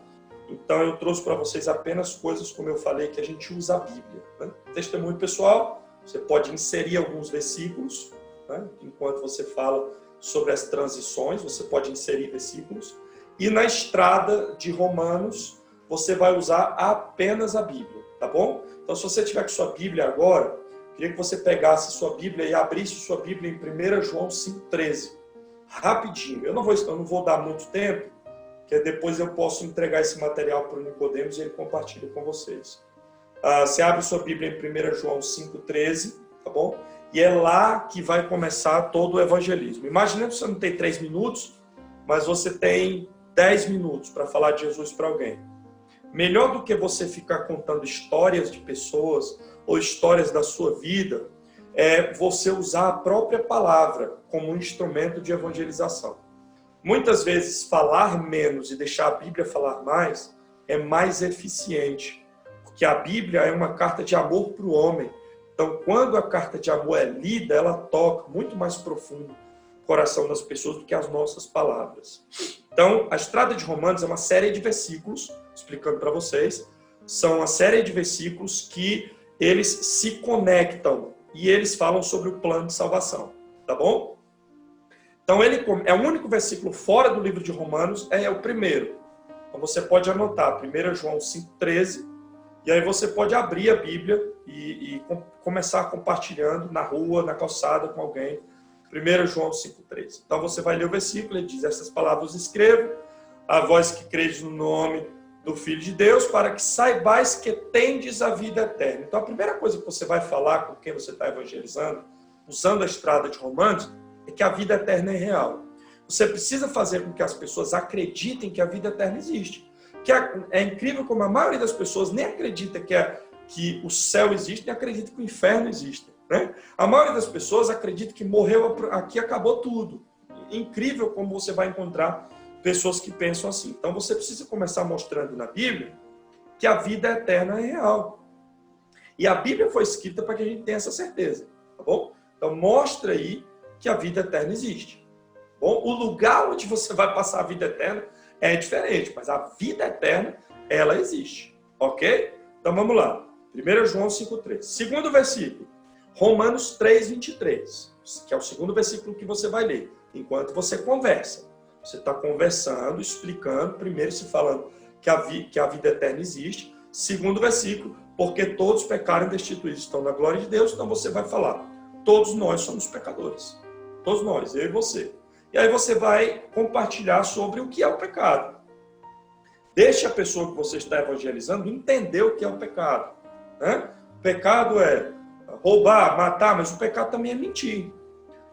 Então, eu trouxe para vocês apenas coisas, como eu falei, que a gente usa a Bíblia. Né? Testemunho pessoal, você pode inserir alguns versículos, né? Enquanto você fala sobre as transições, você pode inserir versículos. E na Estrada de Romanos, você vai usar apenas a Bíblia, tá bom? Então, se você tiver com sua Bíblia agora, eu queria que você pegasse sua Bíblia e abrisse sua Bíblia em 1 João 5,13. Rapidinho. Eu não vou dar muito tempo, porque depois eu posso entregar esse material para o Nicodemos e ele compartilha com vocês. Você abre sua Bíblia em 1 João 5,13, tá bom? E é lá que vai começar todo o evangelismo. Imagina que você não tem 3 minutos, mas você tem 10 minutos para falar de Jesus para alguém. Melhor do que você ficar contando histórias de pessoas ou histórias da sua vida, é você usar a própria palavra como um instrumento de evangelização. Muitas vezes, falar menos e deixar a Bíblia falar mais é mais eficiente, porque a Bíblia é uma carta de amor para o homem. Então, quando a carta de amor é lida, ela toca muito mais profundo o coração das pessoas do que as nossas palavras. Então, a Estrada de Romanos é uma série de versículos, explicando para vocês, são uma série de versículos que eles se conectam e eles falam sobre o plano de salvação, tá bom? Então, ele é o único versículo fora do livro de Romanos, é o primeiro. Então, você pode anotar 1 João 5,13, e aí você pode abrir a Bíblia e começar compartilhando na rua, na calçada com alguém. 1 João 5,13. Então, você vai ler o versículo, ele diz: essas palavras escrevo, a vós que credes no nome do Filho de Deus, para que saibais que tendes a vida eterna. Então, a primeira coisa que você vai falar com quem você está evangelizando, usando a Estrada de Romanos, é que a vida eterna é real. Você precisa fazer com que as pessoas acreditem que a vida eterna existe. Que é incrível como a maioria das pessoas nem acredita que o céu existe, nem acredita que o inferno existe. Né? A maioria das pessoas acredita que morreu aqui, acabou tudo. Incrível como você vai encontrar pessoas que pensam assim. Então você precisa começar mostrando na Bíblia que a vida eterna é real. E a Bíblia foi escrita para que a gente tenha essa certeza. Tá bom? Então mostra aí que a vida eterna existe. Bom, o lugar onde você vai passar a vida eterna é diferente, mas a vida eterna, ela existe. Ok? Então vamos lá. 1 João 5,13. Segundo versículo. Romanos 3,23. Que é o segundo versículo que você vai ler. Enquanto você conversa. Você está conversando, explicando. Primeiro se falando que a vida eterna existe. Segundo versículo. Porque todos pecaram e destituídos estão na glória de Deus. Então você vai falar. Todos nós somos pecadores. Todos nós, eu e você. E aí você vai compartilhar sobre o que é o pecado. Deixe a pessoa que você está evangelizando entender o que é o pecado. Né? O pecado é roubar, matar, mas o pecado também é mentir.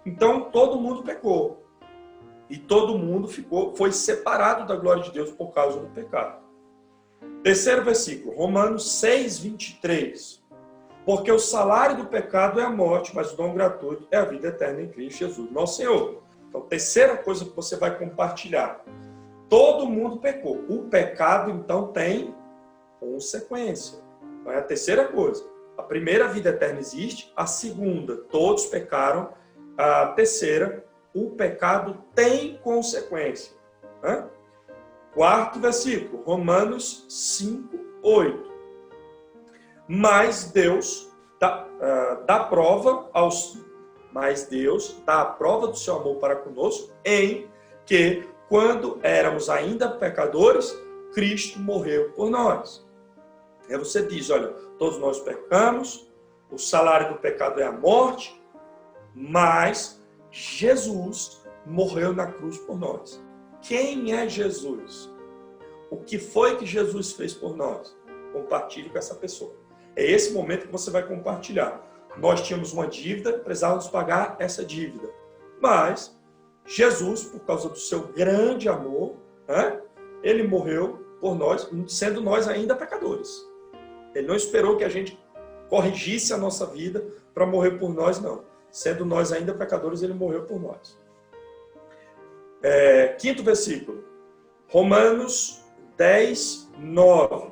Então todo mundo pecou. E todo mundo foi separado da glória de Deus por causa do pecado. Terceiro versículo, Romanos 6,23. Porque o salário do pecado é a morte, mas o dom gratuito é a vida eterna em Cristo Jesus, nosso Senhor. Então, terceira coisa que você vai compartilhar. todo mundo pecou. O pecado, então, tem consequência. Então, é a terceira coisa. A primeira, a vida eterna existe. A segunda, todos pecaram. A terceira, o pecado tem consequência. Né? Quarto versículo, Romanos 5, 8. Mas Deus dá a prova do seu amor para conosco em que, quando éramos ainda pecadores, Cristo morreu por nós. Aí você diz, olha, todos nós pecamos, o salário do pecado é a morte, mas Jesus morreu na cruz por nós. Quem é Jesus? O que foi que Jesus fez por nós? Compartilhe com essa pessoa. É esse momento que você vai compartilhar. Nós tínhamos uma dívida, precisávamos pagar essa dívida. Mas Jesus, por causa do seu grande amor, né, ele morreu por nós, sendo nós ainda pecadores. Ele não esperou que a gente corrigisse a nossa vida para morrer por nós, não. Sendo nós ainda pecadores, ele morreu por nós. Quinto versículo. Romanos 10, 9.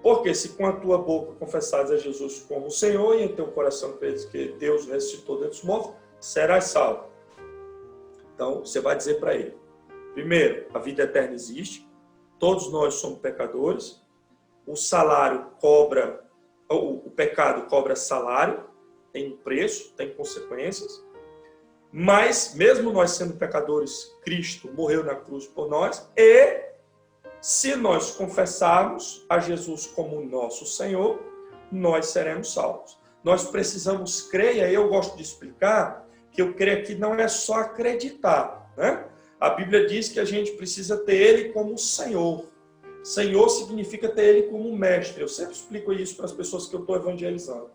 Porque se com a tua boca confessares a Jesus como o Senhor e em teu coração creres que Deus ressuscitou dentre os mortos, serás salvo. Então, você vai dizer para ele. Primeiro, a vida eterna existe. Todos nós somos pecadores. O pecado cobra salário, tem preço, tem consequências. Mas, mesmo nós sendo pecadores, Cristo morreu na cruz por nós. E, se nós confessarmos a Jesus como nosso Senhor, nós seremos salvos. Nós precisamos crer, e aí eu gosto de explicar, que eu creio que não é só acreditar, né? A Bíblia diz que a gente precisa ter Ele como Senhor. Senhor significa ter Ele como mestre. Eu sempre explico isso para as pessoas que eu estou evangelizando.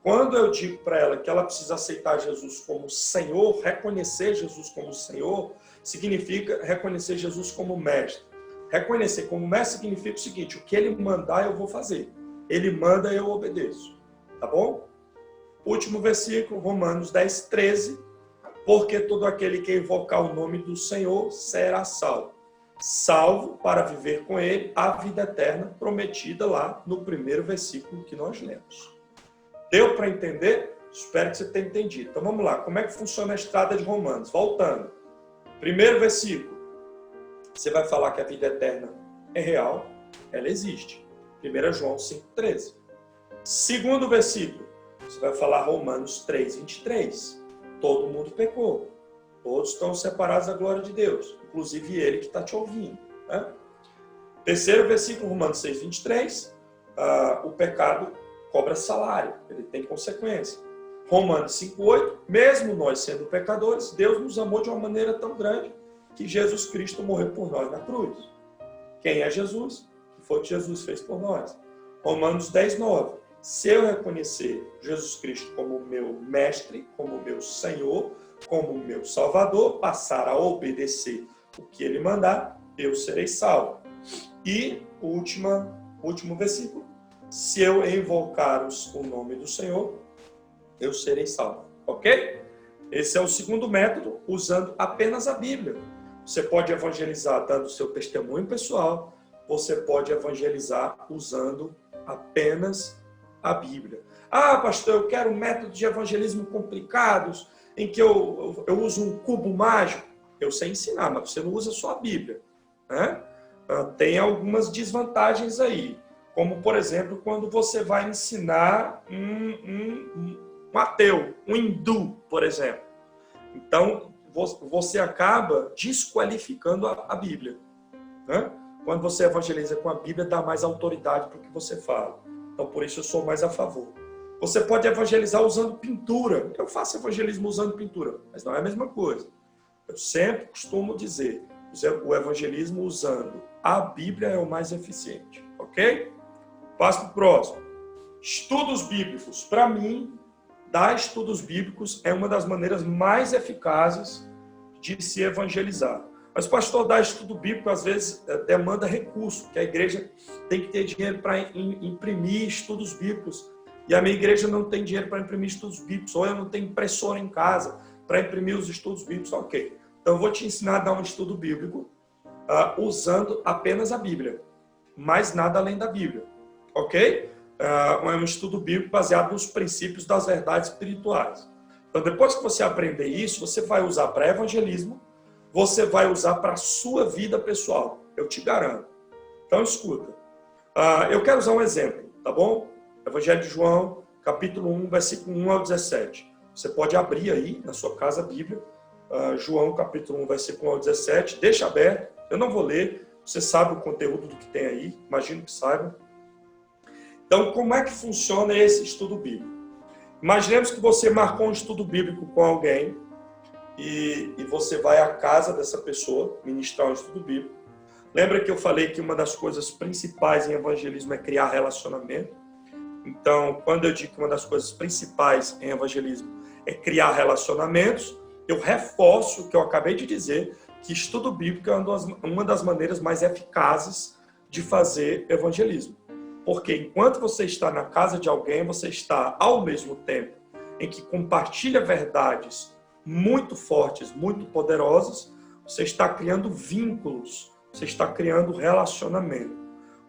Quando eu digo para ela que ela precisa aceitar Jesus como Senhor, reconhecer Jesus como Senhor, significa reconhecer Jesus como mestre. Reconhecer como mestre significa o seguinte: o que Ele mandar eu vou fazer. Ele manda, eu obedeço. Tá bom? Último versículo, Romanos 10, 13. Porque todo aquele que invocar o nome do Senhor será salvo. Salvo para viver com Ele a vida eterna prometida lá no primeiro versículo que nós lemos. Deu para entender? Espero que você tenha entendido. Então vamos lá. Como é que funciona a estrada de Romanos? Voltando. Primeiro versículo. Você vai falar que a vida eterna é real. Ela existe. 1 João 5,13. Segundo versículo. Você vai falar Romanos 3, 23. Todo mundo pecou. Todos estão separados da glória de Deus. Inclusive ele que está te ouvindo. Né? Terceiro versículo, Romanos 6, 23. O pecado cobra salário. Ele tem consequência. Romanos 5, 8. Mesmo nós sendo pecadores, Deus nos amou de uma maneira tão grande que Jesus Cristo morreu por nós na cruz. Quem é Jesus? O que foi que Jesus fez por nós? Romanos 10, 9. Se eu reconhecer Jesus Cristo como meu mestre, como meu Senhor, como meu Salvador, passar a obedecer o que Ele mandar, eu serei salvo. E o último versículo. Se eu invocar o nome do Senhor, eu serei salvo. Ok? Esse é o segundo método, usando apenas a Bíblia. Você pode evangelizar dando seu testemunho pessoal, você pode evangelizar usando apenas a Bíblia. Ah, pastor, eu quero um método de evangelismo complicados, em que eu uso um cubo mágico. Eu sei ensinar, mas você não usa só a Bíblia. Né? Tem algumas desvantagens aí. Como, por exemplo, quando você vai ensinar um ateu, um hindu, por exemplo. Então, você acaba desqualificando a Bíblia. Né? Quando você evangeliza com a Bíblia, dá mais autoridade para o que você fala. Então, por isso eu sou mais a favor. Você pode evangelizar usando pintura. Eu faço evangelismo usando pintura, mas não é a mesma coisa. Eu sempre costumo dizer, o evangelismo usando a Bíblia é o mais eficiente. Ok? Passo para o próximo. Estudos bíblicos. Para mim, dar estudos bíblicos é uma das maneiras mais eficazes de se evangelizar. Mas, pastor, dar estudo bíblico, às vezes, demanda recurso, porque a igreja tem que ter dinheiro para imprimir estudos bíblicos. E a minha igreja não tem dinheiro para imprimir estudos bíblicos, ou eu não tenho impressora em casa para imprimir os estudos bíblicos. Ok. Então, eu vou te ensinar a dar um estudo bíblico usando apenas a Bíblia, mais nada além da Bíblia, ok? É um estudo bíblico baseado nos princípios das verdades espirituais. Então, depois que você aprender isso, você vai usar para evangelismo, você vai usar para a sua vida pessoal, eu te garanto. Então, escuta. Eu quero usar um exemplo, tá bom? Evangelho de João, capítulo 1, versículo 1 ao 17. Você pode abrir aí, na sua casa, a Bíblia. João, capítulo 1, versículo 1 ao 17. Deixa aberto, eu não vou ler. Você sabe o conteúdo do que tem aí, imagino que saiba. Então, como é que funciona esse estudo bíblico? Imaginemos que você marcou um estudo bíblico com alguém e você vai à casa dessa pessoa ministrar um estudo bíblico. Lembra que eu falei que uma das coisas principais em evangelismo é criar relacionamento? Então, quando eu digo que uma das coisas principais em evangelismo é criar relacionamentos, eu reforço o que eu acabei de dizer, que estudo bíblico é uma das maneiras mais eficazes de fazer evangelismo. Porque enquanto você está na casa de alguém, você está, ao mesmo tempo, em que compartilha verdades muito fortes, muito poderosas, você está criando vínculos, você está criando relacionamento.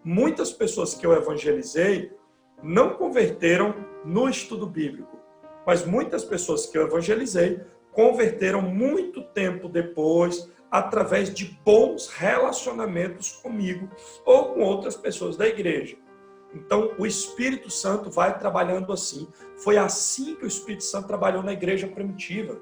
Muitas pessoas que eu evangelizei não converteram no estudo bíblico, mas muitas pessoas que eu evangelizei converteram muito tempo depois, através de bons relacionamentos comigo ou com outras pessoas da igreja. Então, o Espírito Santo vai trabalhando assim. Foi assim que o Espírito Santo trabalhou na igreja primitiva.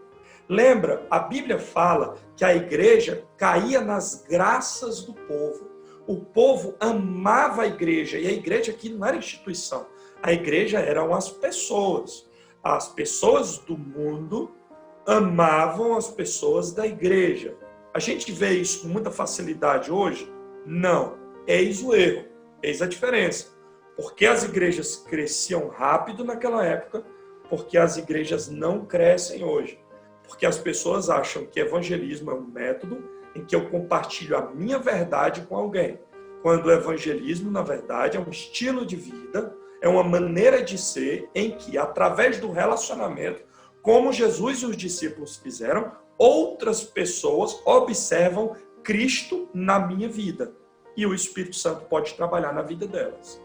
Lembra, a Bíblia fala que a igreja caía nas graças do povo. O povo amava a igreja, e a igreja aqui não era instituição. A igreja eram as pessoas. As pessoas do mundo amavam as pessoas da igreja. A gente vê isso com muita facilidade hoje? Não. Eis o erro, eis a diferença. Porque as igrejas cresciam rápido naquela época, porque as igrejas não crescem hoje. Porque as pessoas acham que evangelismo é um método em que eu compartilho a minha verdade com alguém. Quando o evangelismo, na verdade, é um estilo de vida, é uma maneira de ser em que, através do relacionamento, como Jesus e os discípulos fizeram, outras pessoas observam Cristo na minha vida. E o Espírito Santo pode trabalhar na vida delas.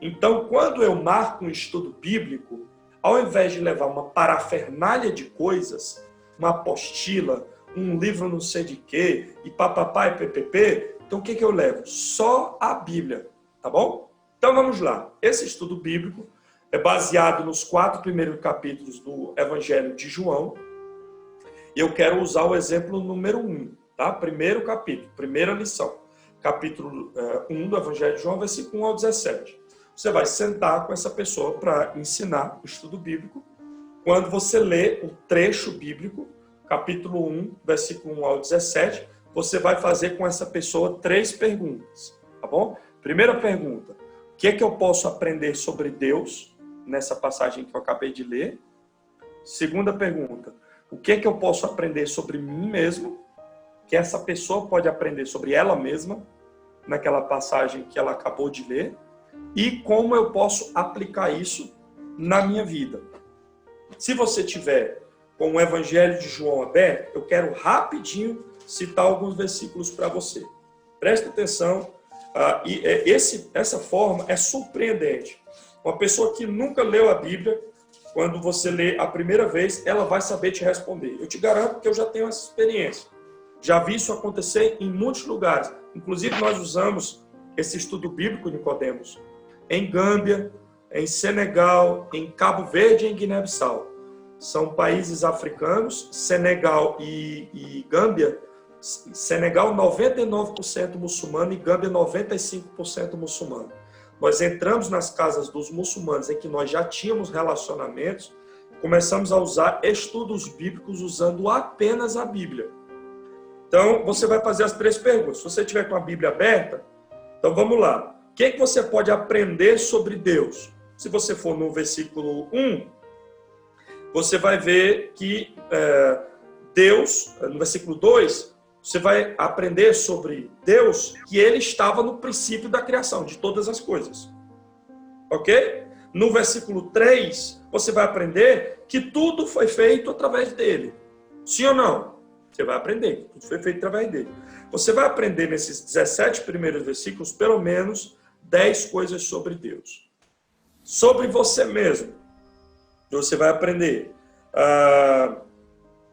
Então, quando eu marco um estudo bíblico, ao invés de levar uma parafernália de coisas, uma apostila, um livro não sei de quê, e papapá e ppp, então o que eu levo? Só a Bíblia, tá bom? Então vamos lá. Esse estudo bíblico é baseado nos 4 primeiros capítulos do Evangelho de João. E eu quero usar o exemplo número 1, tá? Primeiro capítulo, primeira lição. Capítulo 1 do Evangelho de João, versículo 1 ao 17. Você vai sentar com essa pessoa para ensinar o estudo bíblico. Quando você lê o trecho bíblico, capítulo 1, versículo 1 ao 17, você vai fazer com essa pessoa 3 perguntas, tá bom? Primeira pergunta, o que é que eu posso aprender sobre Deus nessa passagem que eu acabei de ler? Segunda pergunta, o que é que eu posso aprender sobre mim mesmo, que essa pessoa pode aprender sobre ela mesma, naquela passagem que ela acabou de ler, e como eu posso aplicar isso na minha vida. Se você tiver com o Evangelho de João aberto, eu quero rapidinho citar alguns versículos para você. Preste atenção, essa forma é surpreendente. Uma pessoa que nunca leu a Bíblia, quando você lê a primeira vez, ela vai saber te responder. Eu te garanto que eu já tenho essa experiência. Já vi isso acontecer em muitos lugares. Inclusive, nós usamos esse estudo bíblico, Nicodemos, em Gâmbia, em Senegal, em Cabo Verde e em Guiné-Bissau. São países africanos, Senegal e Gâmbia. Senegal 99% muçulmano e Gâmbia 95% muçulmano. Nós entramos nas casas dos muçulmanos em que nós já tínhamos relacionamentos, começamos a usar estudos bíblicos usando apenas a Bíblia. Então, você vai fazer as 3 perguntas. Se você tiver com a Bíblia aberta, então vamos lá. O que é que você pode aprender sobre Deus? Se você for no versículo 1, você vai ver que Deus, no versículo 2, você vai aprender sobre Deus que ele estava no princípio da criação de todas as coisas. Ok? No versículo 3, você vai aprender que tudo foi feito através dele. Sim ou não? Você vai aprender, tudo foi feito através dele. Você vai aprender nesses 17 primeiros versículos, pelo menos 10 coisas sobre Deus. Sobre você mesmo. Você vai aprender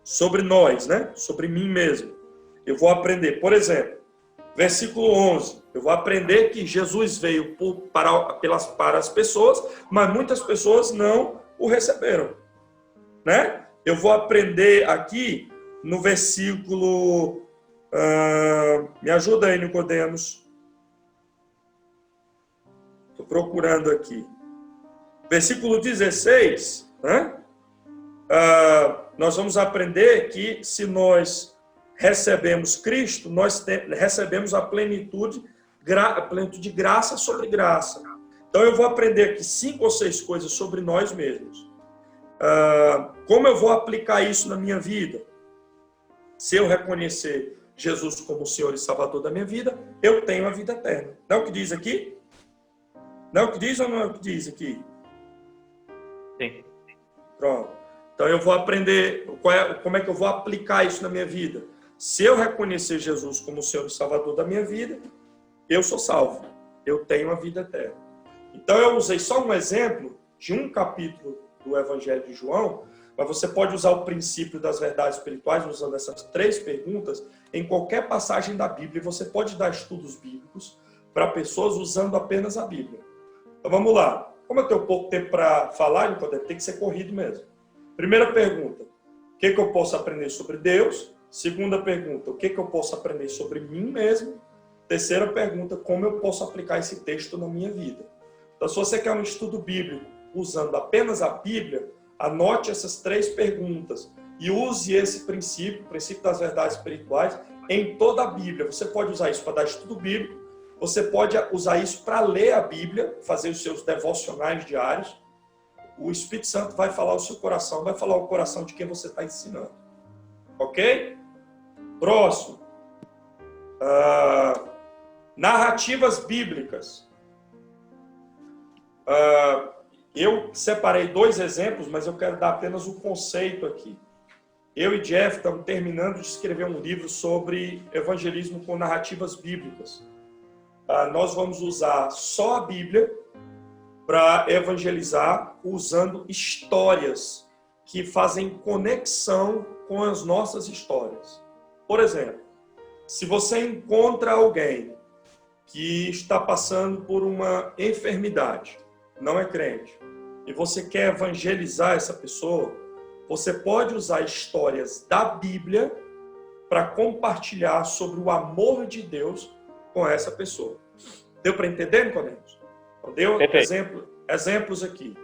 sobre nós, né? Sobre mim mesmo. Eu vou aprender, por exemplo, versículo 11. Eu vou aprender que Jesus veio para as pessoas, mas muitas pessoas não o receberam, né? Eu vou aprender aqui no versículo... me ajuda aí, Nicodemos. Estou procurando aqui. Versículo 16, né? Nós vamos aprender que se nós recebemos Cristo, nós recebemos a plenitude de graça sobre graça. Então eu vou aprender aqui 5 ou 6 coisas sobre nós mesmos. Como eu vou aplicar isso na minha vida? Se eu reconhecer Jesus como o Senhor e Salvador da minha vida, eu tenho a vida eterna. Não é o que diz aqui? Não é o que diz ou não é o que diz aqui? Sim. Pronto. Então eu vou aprender como é que eu vou aplicar isso na minha vida. Se eu reconhecer Jesus como o Senhor e Salvador da minha vida, eu sou salvo. Eu tenho a vida eterna. Então eu usei só um exemplo de um capítulo do Evangelho de João, mas você pode usar o princípio das verdades espirituais usando essas 3 perguntas em qualquer passagem da Bíblia. E você pode dar estudos bíblicos para pessoas usando apenas a Bíblia. Então vamos lá. Como eu tenho pouco tempo para falar, tem que ser corrido mesmo. Primeira pergunta, o que eu posso aprender sobre Deus? Segunda pergunta, o que eu posso aprender sobre mim mesmo? Terceira pergunta, como eu posso aplicar esse texto na minha vida? Então, se você quer um estudo bíblico usando apenas a Bíblia, anote essas 3 perguntas e use esse princípio, o princípio das verdades espirituais, em toda a Bíblia. Você pode usar isso para dar estudo bíblico, você pode usar isso para ler a Bíblia, fazer os seus devocionais diários. O Espírito Santo vai falar o seu coração, vai falar o coração de quem você está ensinando. Ok? Próximo. Narrativas bíblicas. Eu separei 2 exemplos, mas eu quero dar apenas o conceito aqui. Eu e Jeff estamos terminando de escrever um livro sobre evangelismo com narrativas bíblicas. Nós vamos usar só a Bíblia para evangelizar usando histórias que fazem conexão com as nossas histórias. Por exemplo, se você encontra alguém que está passando por uma enfermidade, não é crente, e você quer evangelizar essa pessoa, você pode usar histórias da Bíblia para compartilhar sobre o amor de Deus com essa pessoa. Deu para entender, Nicodemos? Deu exemplos aqui.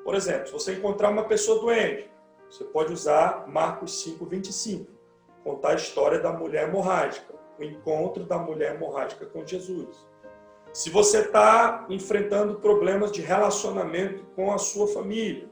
Por exemplo, se você encontrar uma pessoa doente, você pode usar Marcos 5:25, contar a história da mulher hemorrágica, o encontro da mulher hemorrágica com Jesus. Se você está enfrentando problemas de relacionamento com a sua família,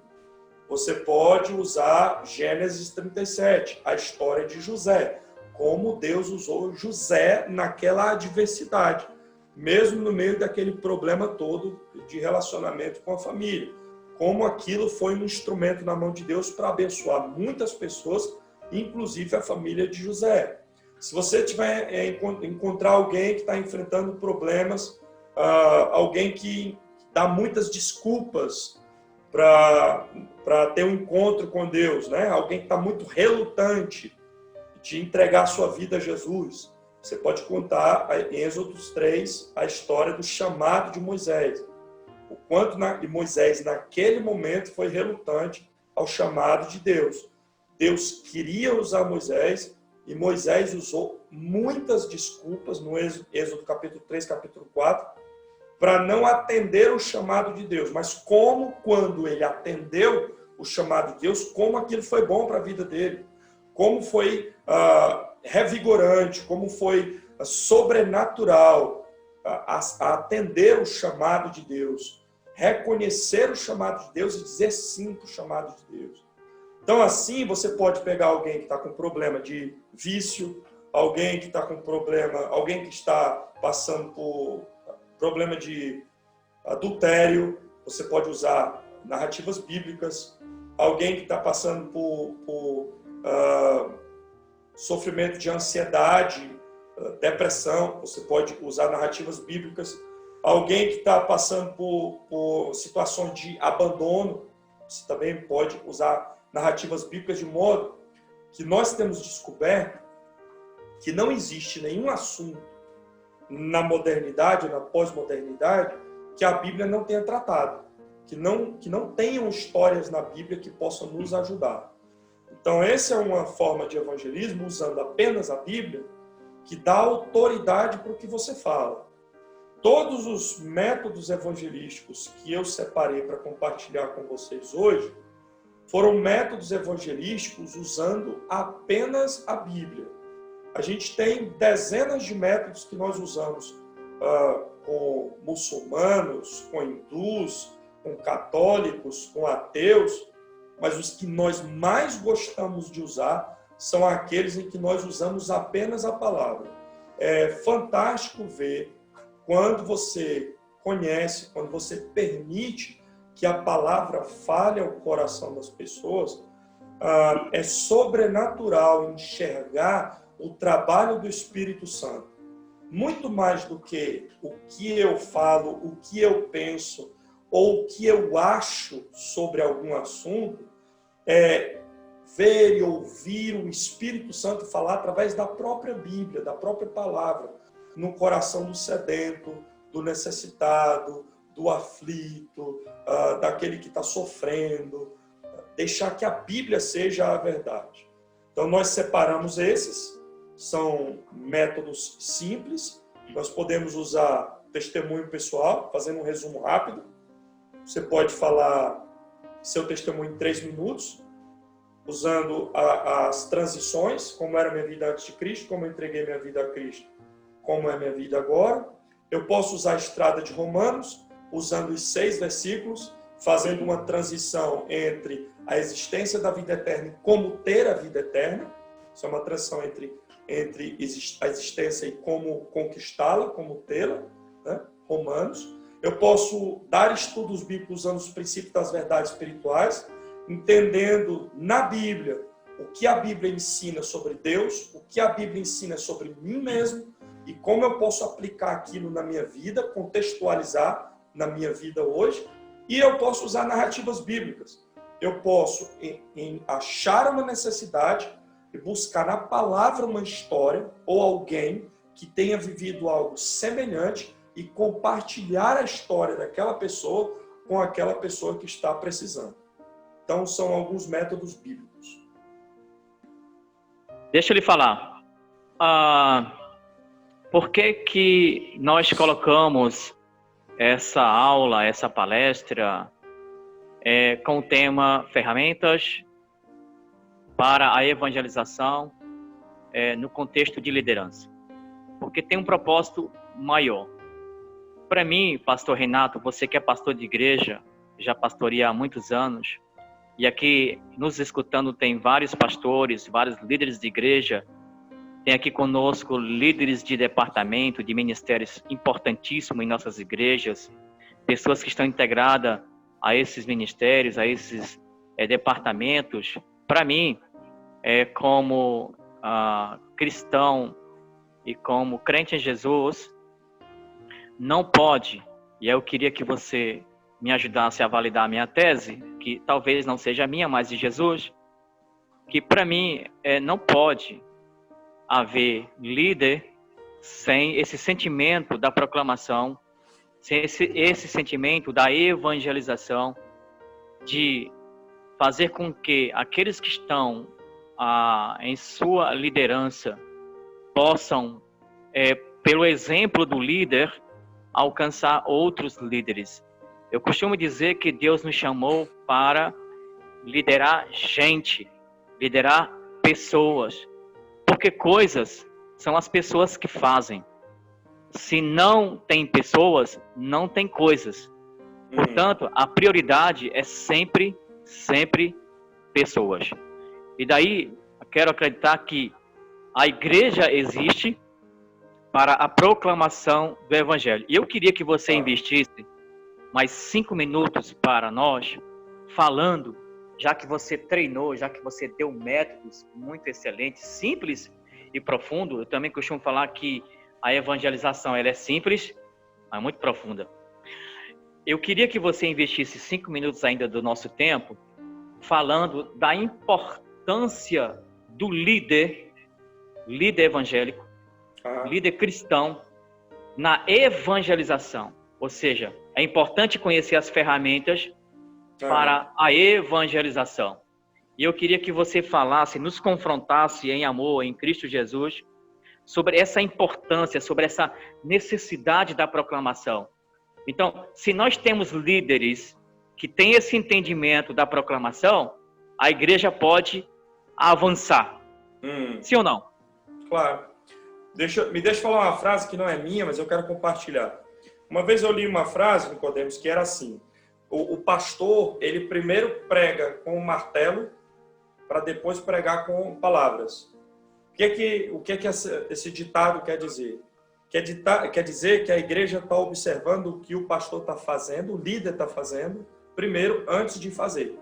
você pode usar Gênesis 37, a história de José, como Deus usou José naquela adversidade, mesmo no meio daquele problema todo de relacionamento com a família. Como aquilo foi um instrumento na mão de Deus para abençoar muitas pessoas, inclusive a família de José. Se você encontrar alguém que está enfrentando problemas, alguém que dá muitas desculpas para ter um encontro com Deus, né? Alguém que está muito relutante de entregar sua vida a Jesus, você pode contar em Êxodo 3 a história do chamado de Moisés. O quanto Moisés, naquele momento, foi relutante ao chamado de Deus. Deus queria usar Moisés e Moisés usou muitas desculpas no Êxodo capítulo 3, capítulo 4, para não atender o chamado de Deus. Mas quando ele atendeu o chamado de Deus, como aquilo foi bom para a vida dele. Como foi revigorante, como foi sobrenatural a atender o chamado de Deus, reconhecer o chamado de Deus e dizer sim para o chamado de Deus. Então, assim, você pode pegar alguém que está com problema de vício, alguém que está com problema, alguém que está passando por problema de adultério, você pode usar narrativas bíblicas, alguém que está passando por sofrimento de ansiedade, depressão, você pode usar narrativas bíblicas. Alguém que está passando por situações de abandono, você também pode usar narrativas bíblicas, de modo que nós temos descoberto que não existe nenhum assunto na modernidade, na pós-modernidade, que a Bíblia não tenha tratado, que não tenham histórias na Bíblia que possam nos ajudar. Então, essa é uma forma de evangelismo, usando apenas a Bíblia, que dá autoridade para o que você fala. Todos os métodos evangelísticos que eu separei para compartilhar com vocês hoje foram métodos evangelísticos usando apenas a Bíblia. A gente tem dezenas de métodos que nós usamos com muçulmanos, com hindus, com católicos, com ateus, mas os que nós mais gostamos de usar são aqueles em que nós usamos apenas a palavra. É fantástico ver quando você conhece, quando você permite que a palavra fale ao coração das pessoas, é sobrenatural enxergar o trabalho do Espírito Santo. Muito mais do que o que eu falo, o que eu penso, ou o que eu acho sobre algum assunto, é ver e ouvir o Espírito Santo falar através da própria Bíblia, da própria palavra, no coração do sedento, do necessitado, do aflito, daquele que está sofrendo, deixar que a Bíblia seja a verdade. Então nós separamos esses, são métodos simples, nós podemos usar testemunho pessoal, fazendo um resumo rápido. Você pode falar seu testemunho em 3 minutos, usando as transições, como era a minha vida antes de Cristo, como eu entreguei minha vida a Cristo, como é a minha vida agora. Eu posso usar a estrada de Romanos, usando os 6 versículos, fazendo uma transição entre a existência da vida eterna e como ter a vida eterna. Isso é uma transição entre a existência e como conquistá-la, como tê-la, né? Romanos. Eu posso dar estudos bíblicos usando os princípios das verdades espirituais, entendendo na Bíblia o que a Bíblia ensina sobre Deus, o que a Bíblia ensina sobre mim mesmo e como eu posso aplicar aquilo na minha vida, contextualizar na minha vida hoje. E eu posso usar narrativas bíblicas. Eu posso achar uma necessidade e buscar na palavra uma história ou alguém que tenha vivido algo semelhante e compartilhar a história daquela pessoa com aquela pessoa que está precisando. Então, são alguns métodos bíblicos. Deixa eu lhe falar. Por que nós colocamos essa aula, essa palestra, com o tema Ferramentas para a Evangelização no contexto de liderança? Porque tem um propósito maior. Para mim, pastor Renato, você que é pastor de igreja, já pastoreia há muitos anos, e aqui nos escutando tem vários pastores, vários líderes de igreja, tem aqui conosco líderes de departamento, de ministérios importantíssimos em nossas igrejas, pessoas que estão integradas a esses ministérios, a esses departamentos. Para mim, como cristão e como crente em Jesus, não pode, e eu queria que você me ajudasse a validar a minha tese, que talvez não seja a minha, mas de Jesus, que para mim não pode haver líder sem esse sentimento da proclamação, sem esse sentimento da evangelização, de fazer com que aqueles que estão em sua liderança possam, pelo exemplo do líder, alcançar outros líderes. Eu costumo dizer que Deus nos chamou para liderar gente, liderar pessoas, porque coisas são as pessoas que fazem. Se não tem pessoas, não tem coisas. Portanto, a prioridade é sempre pessoas. E daí, eu quero acreditar que a igreja existe para a proclamação do Evangelho. E eu queria que você investisse mais 5 minutos para nós, falando já que você treinou, já que você deu métodos muito excelentes, simples e profundo. Eu também costumo falar que a evangelização ela é simples, mas muito profunda. Eu queria que você investisse 5 minutos ainda do nosso tempo falando da importância do líder evangélico, líder cristão, na evangelização. Ou seja, é importante conhecer as ferramentas para a evangelização. E eu queria que você falasse, nos confrontasse em amor, em Cristo Jesus, sobre essa importância, sobre essa necessidade da proclamação. Então, se nós temos líderes que têm esse entendimento da proclamação, a igreja pode avançar. Sim ou não? Claro. Me deixa falar uma frase que não é minha, mas eu quero compartilhar. Uma vez eu li uma frase, Nicodemos, que era assim: o pastor, ele primeiro prega com um martelo para depois pregar com palavras. O que é que esse ditado quer dizer? Quer dizer que a igreja está observando o que o pastor está fazendo, o líder está fazendo, primeiro, antes de fazer.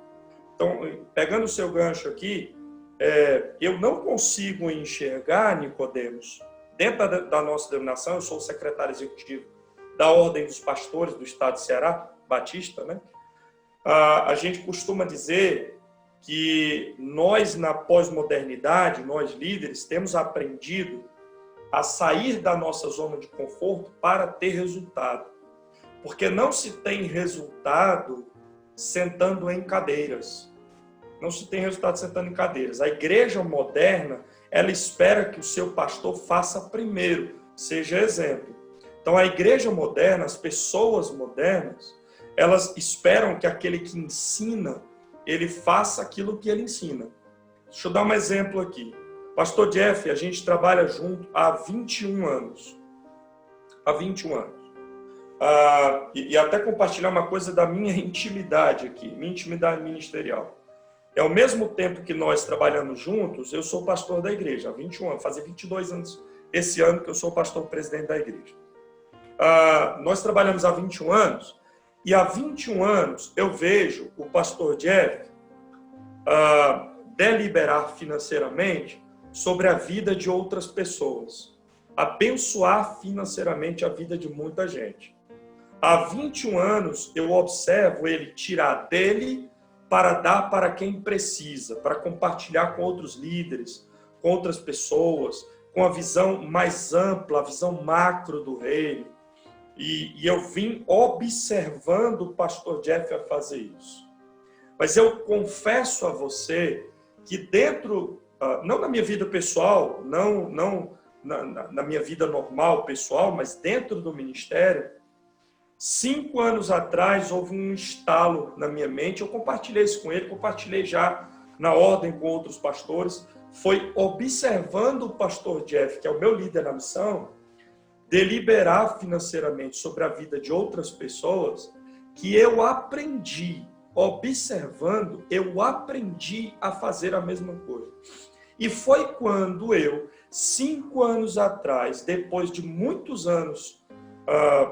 Então, pegando o seu gancho aqui, eu não consigo enxergar, Nicodemos, dentro da nossa denominação, eu sou o secretário executivo da Ordem dos Pastores do Estado de Ceará, Batista, né? A gente costuma dizer que nós, na pós-modernidade, nós líderes, temos aprendido a sair da nossa zona de conforto para ter resultado. Porque não se tem resultado sentando em cadeiras. Não se tem resultado sentando em cadeiras. A igreja moderna, ela espera que o seu pastor faça primeiro, seja exemplo. Então, a igreja moderna, as pessoas modernas, elas esperam que aquele que ensina, ele faça aquilo que ele ensina. Deixa eu dar um exemplo aqui. Pastor Jeff, a gente trabalha junto há 21 anos. Há 21 anos. E até compartilhar uma coisa da minha intimidade aqui, minha intimidade ministerial. Ao mesmo tempo que nós trabalhamos juntos, eu sou pastor da igreja há 21 anos, fazer 22 anos esse ano que eu sou pastor presidente da igreja. Nós trabalhamos há 21 anos, e há 21 anos eu vejo o pastor Jeff deliberar financeiramente sobre a vida de outras pessoas, abençoar financeiramente a vida de muita gente. Há 21 anos eu observo ele tirar dele para dar para quem precisa, para compartilhar com outros líderes, com outras pessoas, com a visão mais ampla, a visão macro do reino. E eu vim observando o pastor Jeff a fazer isso. Mas eu confesso a você que dentro, não na minha vida pessoal, não na minha vida normal, pessoal, mas dentro do ministério, 5 anos atrás houve um estalo na minha mente, eu compartilhei isso com ele, compartilhei já na ordem com outros pastores, foi observando o pastor Jeff, que é o meu líder na missão, deliberar financeiramente sobre a vida de outras pessoas, que eu aprendi, observando, eu aprendi a fazer a mesma coisa. E foi quando eu, 5 anos atrás, depois de muitos anos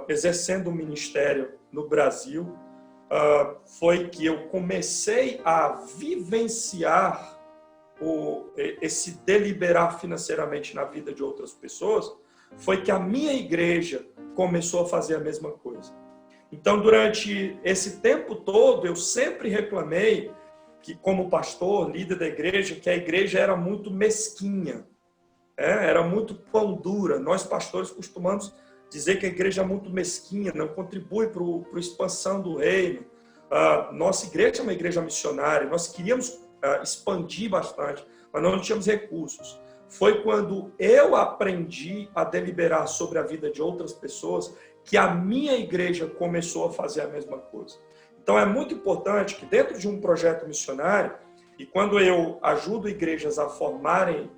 exercendo o ministério no Brasil, foi que eu comecei a vivenciar esse deliberar financeiramente na vida de outras pessoas, foi que a minha igreja começou a fazer a mesma coisa. Então, durante esse tempo todo, eu sempre reclamei que, como pastor, líder da igreja, que a igreja era muito mesquinha, era muito pão dura. Nós, pastores, costumamos dizer que a igreja é muito mesquinha, não contribui para a expansão do reino. Nossa igreja é uma igreja missionária, nós queríamos expandir bastante, mas não tínhamos recursos. Foi quando eu aprendi a deliberar sobre a vida de outras pessoas que a minha igreja começou a fazer a mesma coisa. Então é muito importante que dentro de um projeto missionário, e quando eu ajudo igrejas a formarem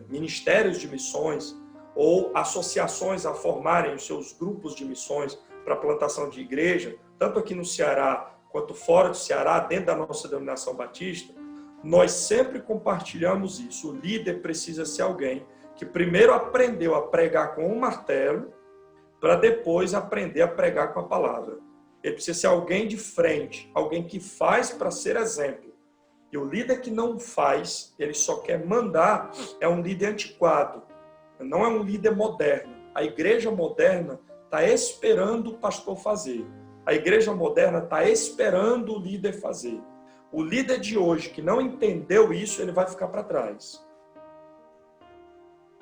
ministérios de missões ou associações a formarem os seus grupos de missões para a plantação de igreja, tanto aqui no Ceará quanto fora do Ceará, dentro da nossa denominação batista, nós sempre compartilhamos isso. O líder precisa ser alguém que primeiro aprendeu a pregar com um martelo para depois aprender a pregar com a palavra. ele precisa ser alguém de frente, alguém que faz para ser exemplo. E o líder que não faz, ele só quer mandar, é um líder antiquado, não é um líder moderno. A igreja moderna está esperando o pastor fazer. A igreja moderna está esperando o líder fazer. O líder de hoje que não entendeu isso, ele vai ficar para trás.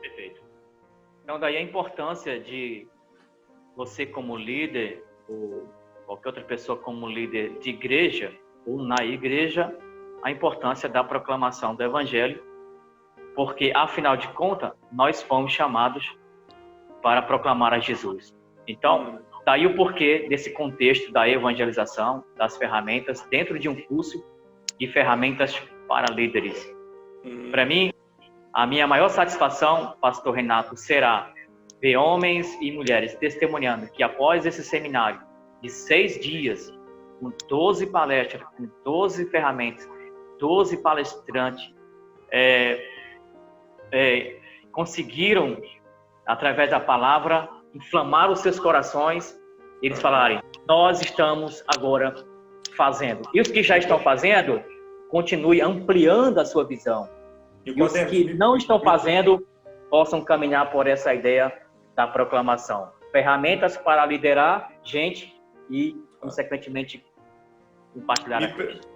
Perfeito. Então, daí a importância de você como líder, ou qualquer outra pessoa como líder de igreja, ou na igreja, a importância da proclamação do Evangelho, porque, afinal de contas, nós fomos chamados para proclamar a Jesus. Então, daí o porquê desse contexto da evangelização, das ferramentas, dentro de um curso de ferramentas para líderes. Para mim, a minha maior satisfação, pastor Renato, será ver homens e mulheres testemunhando que após esse seminário de 6 dias, com 12 palestras, com 12 ferramentas, 12 palestrantes, conseguiram, através da palavra, inflamar os seus corações, eles falarem, nós estamos agora fazendo. E os que já estão fazendo, continue ampliando a sua visão. E os que não estão fazendo, possam caminhar por essa ideia da proclamação. Ferramentas para liderar gente e, consequentemente, compartilhar.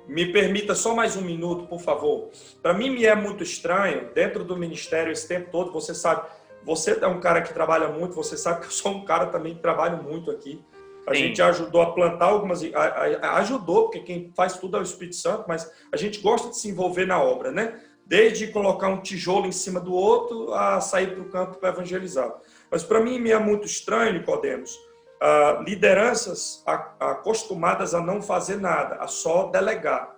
Me permita só mais um minuto, por favor. Para mim, me é muito estranho, dentro do ministério esse tempo todo, você sabe, você é um cara que trabalha muito, você sabe que eu sou um cara também que trabalho muito aqui. A gente ajudou a plantar algumas... Ajudou, porque quem faz tudo é o Espírito Santo, mas a gente gosta de se envolver na obra, né? Desde colocar um tijolo em cima do outro a sair para o campo para evangelizar. Mas para mim me é muito estranho, Nicodemos, lideranças acostumadas a não fazer nada, a só delegar.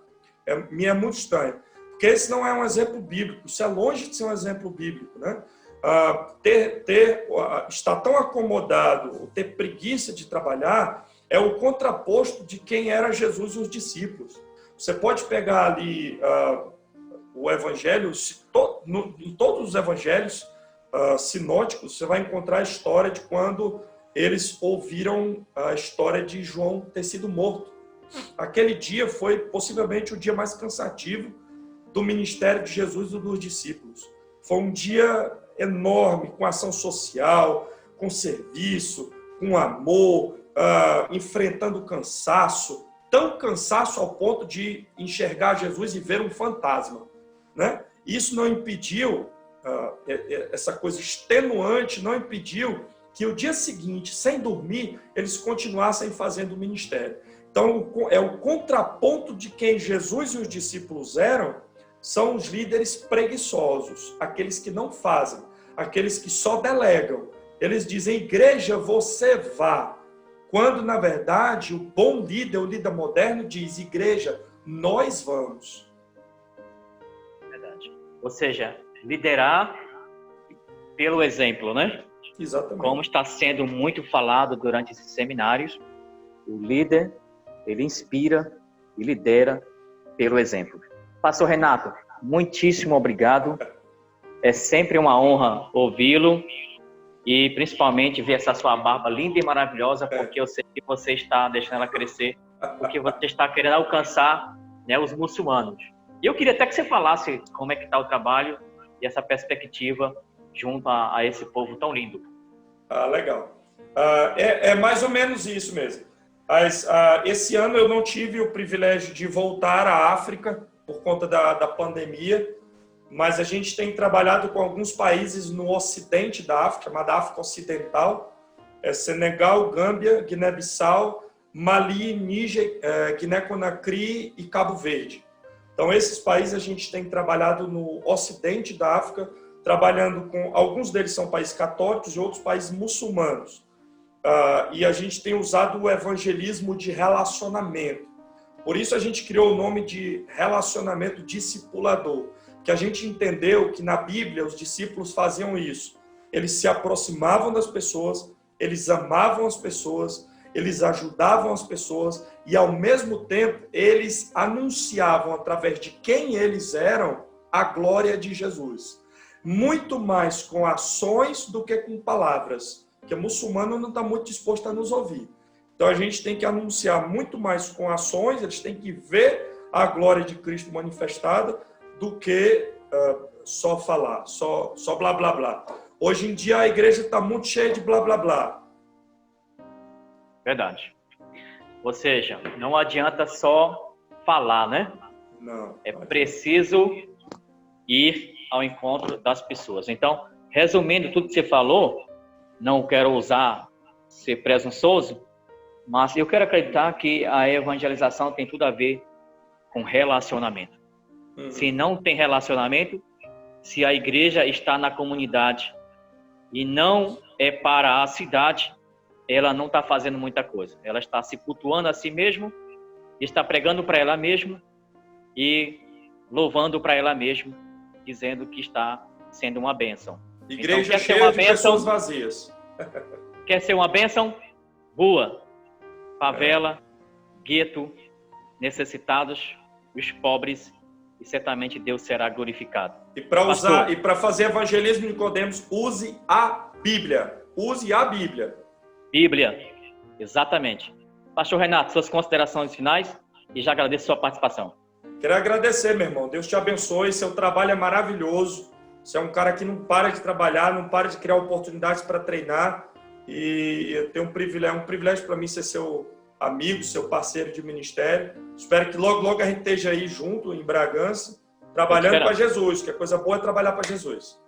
Me é muito estranho. Porque esse não é um exemplo bíblico, isso é longe de ser um exemplo bíblico, né? Estar tão acomodado, ter preguiça de trabalhar, é o contraposto de quem era Jesus e os discípulos. Você pode pegar ali o evangelho, em todos os evangelhos sinóticos, você vai encontrar a história de quando eles ouviram a história de João ter sido morto. Aquele dia foi possivelmente o dia mais cansativo do ministério de Jesus e dos discípulos. Foi um dia enorme, com ação social, com serviço, com amor, enfrentando cansaço, tão cansaço ao ponto de enxergar Jesus e ver um fantasma, né? Isso não impediu, essa coisa extenuante não impediu que o dia seguinte, sem dormir, eles continuassem fazendo o ministério. Então, é o contraponto de quem Jesus e os discípulos eram, são os líderes preguiçosos, aqueles que não fazem, aqueles que só delegam. Eles dizem, igreja, você vá. Quando, na verdade, o bom líder, o líder moderno, diz, igreja, nós vamos. Verdade. Ou seja, liderar pelo exemplo, né? Exatamente. Como está sendo muito falado durante esses seminários, o líder, ele inspira e lidera pelo exemplo. Pastor Renato, muitíssimo obrigado. É sempre uma honra ouvi-lo e principalmente ver essa sua barba linda e maravilhosa, porque eu sei que você está deixando ela crescer, porque você está querendo alcançar, né, os muçulmanos. E eu queria até que você falasse como é que está o trabalho e essa perspectiva junto a esse povo tão lindo. Legal. É mais ou menos isso mesmo. Esse ano eu não tive o privilégio de voltar à África por conta da pandemia, mas a gente tem trabalhado com alguns países no ocidente da África, chamada África Ocidental, Senegal, Gâmbia, Guiné-Bissau, Mali, Níger, Guiné-Conakry e Cabo Verde. Então, esses países a gente tem trabalhado no ocidente da África, trabalhando com... Alguns deles são países católicos e outros países muçulmanos. E a gente tem usado o evangelismo de relacionamento. Por isso a gente criou o nome de relacionamento discipulador, que a gente entendeu que na Bíblia os discípulos faziam isso. Eles se aproximavam das pessoas, eles amavam as pessoas, eles ajudavam as pessoas e, ao mesmo tempo, eles anunciavam, através de quem eles eram, a glória de Jesus. Muito mais com ações do que com palavras, porque o muçulmano não está muito disposto a nos ouvir. Então a gente tem que anunciar muito mais com ações, eles têm que ver a glória de Cristo manifestada do que só falar, só blá blá blá. Hoje em dia a igreja está muito cheia de blá blá blá. Verdade. Ou seja, não adianta só falar, né? Não. É preciso ir ao encontro das pessoas. Então, resumindo tudo que você falou, não quero ser presunçoso, mas eu quero acreditar que a evangelização tem tudo a ver com relacionamento. Se não tem relacionamento, se a igreja está na comunidade e não é para a cidade, ela não está fazendo muita coisa. Ela está se cultuando a si mesma, está pregando para ela mesma e louvando para ela mesma, dizendo que está sendo uma bênção. Igreja então, cheia de pessoas vazias. Quer ser uma bênção? Rua, favela, gueto, necessitados, os pobres, e certamente Deus será glorificado. E para fazer evangelismo, Nicodemos, use a Bíblia. Use a Bíblia. Bíblia, exatamente. Pastor Renato, suas considerações finais e já agradeço a sua participação. Quero agradecer, meu irmão. Deus te abençoe. Seu trabalho é maravilhoso. Você é um cara que não para de trabalhar, não para de criar oportunidades para treinar. E eu tenho um privilégio para mim ser seu amigo, seu parceiro de ministério. Espero que logo, logo a gente esteja aí junto, em Bragança, trabalhando para Jesus, que a coisa boa é trabalhar para Jesus.